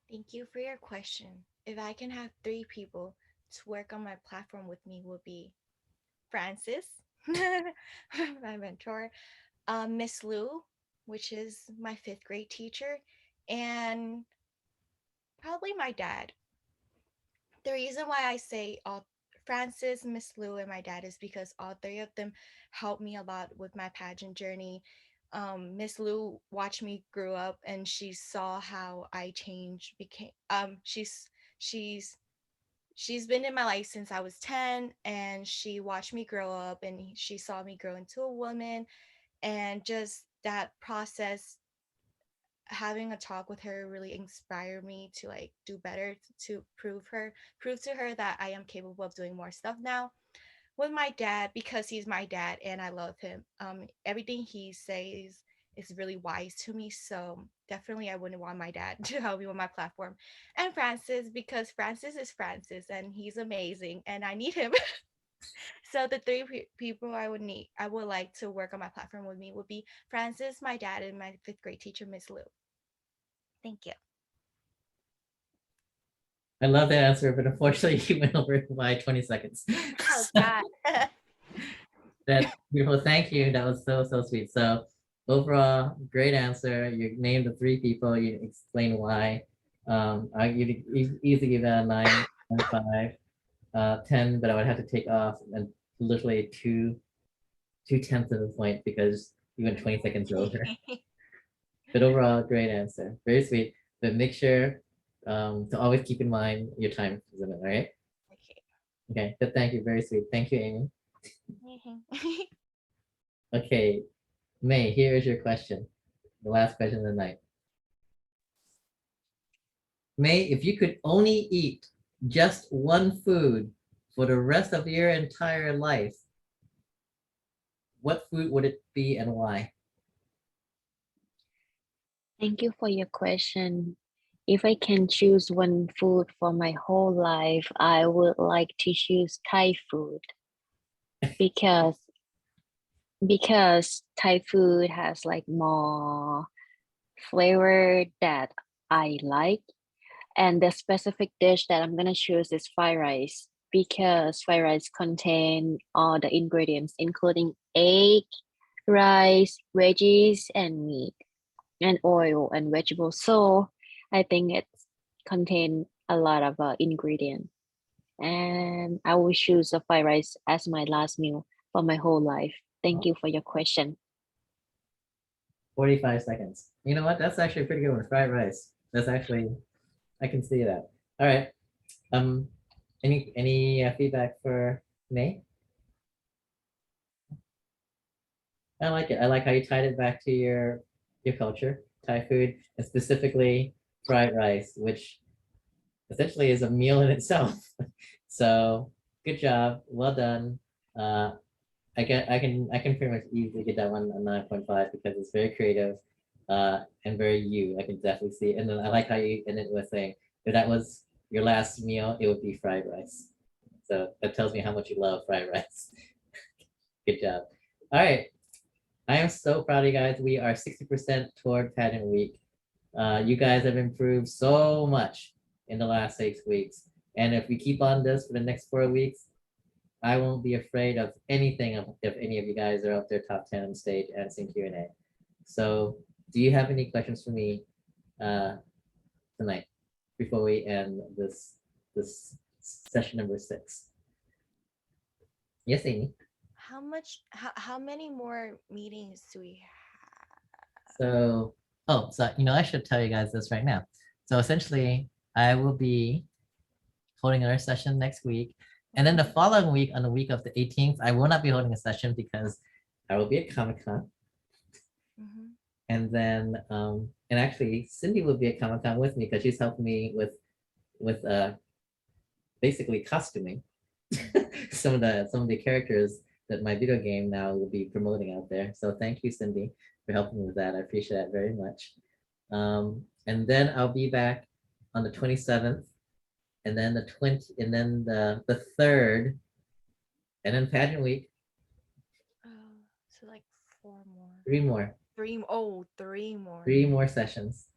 Thank you for your question. If I can have 3 people to work on my platform with me, would be Francis, my mentor, Miss Lou, which is my 5th grade teacher, and probably my dad. The reason why I say all Francis, Miss Lou, and my dad is because all three of them helped me a lot with my pageant journey. Miss Lou watched me grow up, and she saw how I changed. Became she's she's been in my life since I was 10, and she watched me grow up, and she saw me grow into a woman, and just that process, having a talk with her really inspired me to like do better, to prove to her that I am capable of doing more stuff now. With my dad, because he's my dad and I love him, everything he says is really wise to me, so definitely I wouldn't want my dad to help me with my platform. And Francis, because Francis is Francis and he's amazing and I need him. So the three people I would like to work on my platform with me would be Francis, my dad, and my fifth grade teacher, Miss Lou. Thank you. I love that answer, but unfortunately you went over by 20 seconds. Oh God. That's beautiful. Thank you. That was so, so sweet. So overall, great answer. You named the three people. You explained why. You'd easily give that a 9.5, 10, but I would have to take off and literally 2/10 of the point because you went 20 seconds over. But overall, great answer. Very sweet. But make sure to always keep in mind your time limit, all right? Okay. Okay, but thank you. Very sweet. Thank you, Amy. Mhm. Okay, May, here is your question. The last question of the night. May, if you could only eat just one food for the rest of your entire life, what food would it be and why? Thank you for your question. If I can choose one food for my whole life, I would like to choose Thai food because Thai food has like more flavor that I like. And the specific dish that I'm gonna choose is fried rice because fried rice contain all the ingredients, including egg, rice, veggies, and meat, and oil and vegetables. So I think it contain a lot of ingredients. And I will choose the fried rice as my last meal for my whole life. Thank you for your question. 45 seconds. You know what? That's actually a pretty good one. Fried rice. That's actually, I can see that. All right. Any feedback for May? I like it. I like how you tied it back to your culture, Thai food, and specifically fried rice, which essentially is a meal in itself. So good job. Well done. I can pretty much easily get that one a 9.5 because it's very creative and very you. I can definitely see. And then I like how you ended with saying if that was your last meal, it would be fried rice. So that tells me how much you love fried rice. Good job. All right. I am so proud of you guys. We are 60% toward pageant week. You guys have improved so much in the last 6 weeks. And if we keep on this for the next 4 weeks, I won't be afraid of anything if any of you guys are up there top 10 on stage answering Q&A. So do you have any questions for me tonight before we end this session number 6? Yes, Amy. How many more meetings do we have? So, I should tell you guys this right now. So essentially, I will be holding another session next week. And then the following week, on the week of the 18th, I will not be holding a session because I will be at Comic-Con. Mhm. And then, and actually, Cindy will be at Comic-Con with me because she's helping me with basically costuming some of the characters that my video game now will be promoting out there. So thank you, Cindy, for helping me with that. I appreciate that very much. And then I'll be back on the 27th, and then the 20th, and then the 3rd, and then pageant week. Oh, so like 4 more. 3 more. 3 oh, 3 more. 3 more sessions.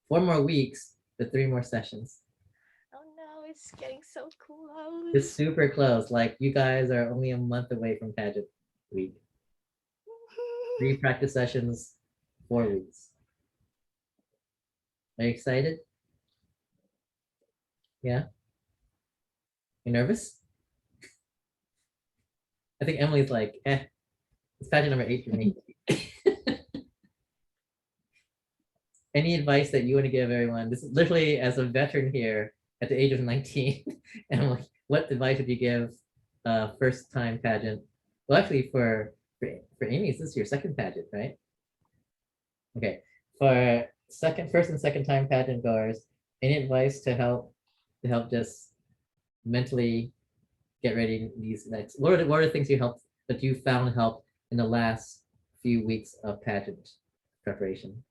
4 more weeks, but 3 more sessions. Oh no, it's getting so close. It's super close. Like you guys are only a month away from pageant week. 3 practice sessions, 4 weeks. Are you excited? Yeah. You nervous? I think Emily's like, it's pageant number 8 for me. Any advice that you want to give everyone? This is literally as a veteran here at the age of 19. And I'm like, what advice would you give first time pageant? Well, actually for Amy, this is your second pageant, right? Okay. For first and second time pageant goers, any advice to help just mentally get ready these nights? What are the things that you found help in the last few weeks of pageant preparation?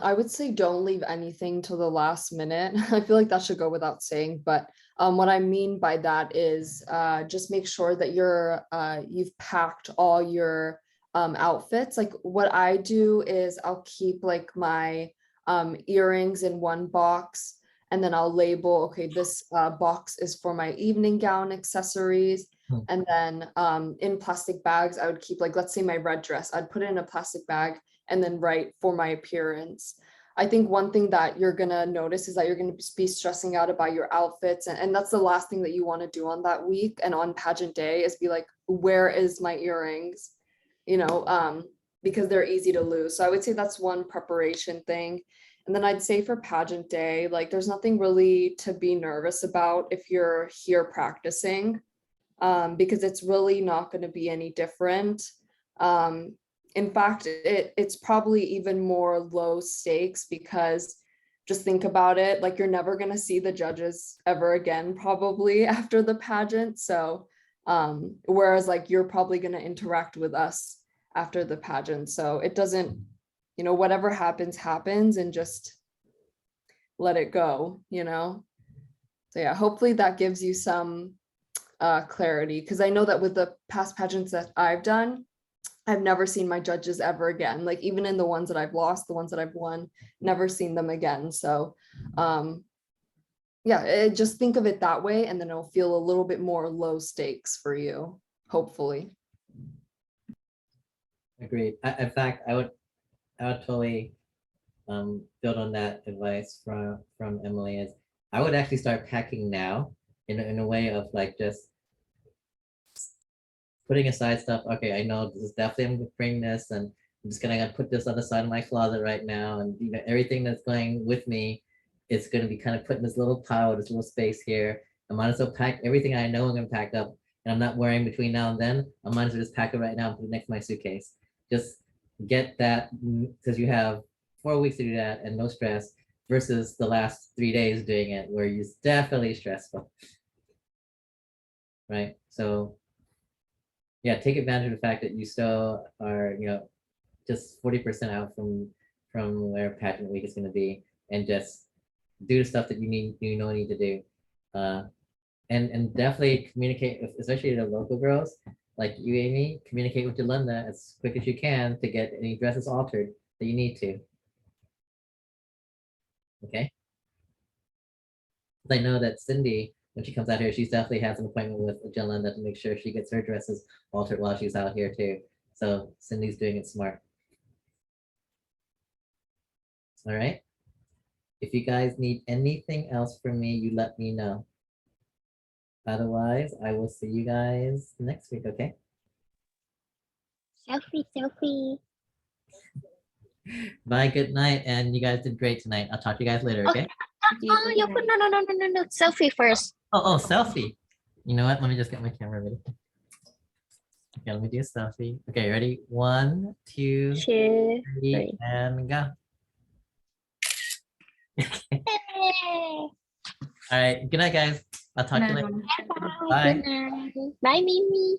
I would say don't leave anything till the last minute. I feel like that should go without saying, but what I mean by that is just make sure that you've packed all your outfits. Like what I do is I'll keep like my earrings in one box, and then I'll label, okay, this box is for my evening gown accessories. And then in plastic bags, I would keep, like, let's say my red dress, I'd put it in a plastic bag and then write for my appearance. I think one thing that you're gonna notice is that you're gonna be stressing out about your outfits, and that's the last thing that you want to do on that week and on pageant day is be like, where is my earrings? You know, because they're easy to lose. So I would say that's one preparation thing. And then I'd say for pageant day, like there's nothing really to be nervous about if you're here practicing, because it's really not going to be any different. In fact, it's probably even more low stakes because just think about it, like you're never going to see the judges ever again, probably after the pageant. So whereas like you're probably going to interact with us after the pageant. So it doesn't, you know, whatever happens, happens, and just let it go, you know? So yeah, hopefully that gives you some clarity, because I know that with the past pageants that I've done, I've never seen my judges ever again. Like even in the ones that I've lost, the ones that I've won, never seen them again. So yeah, just think of it that way, and then it'll feel a little bit more low stakes for you, hopefully. Agreed. In fact, I would totally build on that advice from Emily. Is I would actually start packing now in a way of like just putting aside stuff. Okay, I know this is definitely I'm gonna bring this, and I'm just gonna put this on the side of my closet right now, and you know everything that's going with me is gonna be kind of put in this little pile, this little space here. I might as well pack everything I know I'm gonna pack up, and I'm not wearing between now and then. I might as well just pack it right now and put it next to my suitcase. Just get that, because you have 4 weeks to do that and no stress, versus the last 3 days doing it where it's definitely stressful. Right? So yeah, take advantage of the fact that you still are, you know, just 40% out from where pageant week is going to be, and just do the stuff that you need to do. And definitely communicate, especially the local girls like you, Amy, communicate with Yolanda as quick as you can to get any dresses altered that you need to. Okay. I know that Cindy, when she comes out here, she's definitely has an appointment with Yolanda to make sure she gets her dresses altered while she's out here too. So Cindy's doing it smart. All right. If you guys need anything else from me, you let me know. Otherwise, I will see you guys next week, okay? Selfie. Bye, good night, and you guys did great tonight. I'll talk to you guys later, okay? Oh, you put no. Selfie first. Oh, selfie. You know what? Let me just get my camera ready. Okay, let me do a selfie. Okay, ready? 1, 2, 2, 3, 3. and go. Yay. All right, good night, guys. I'll talk to you later. Bye. Bye. Good night. Bye, Mimi.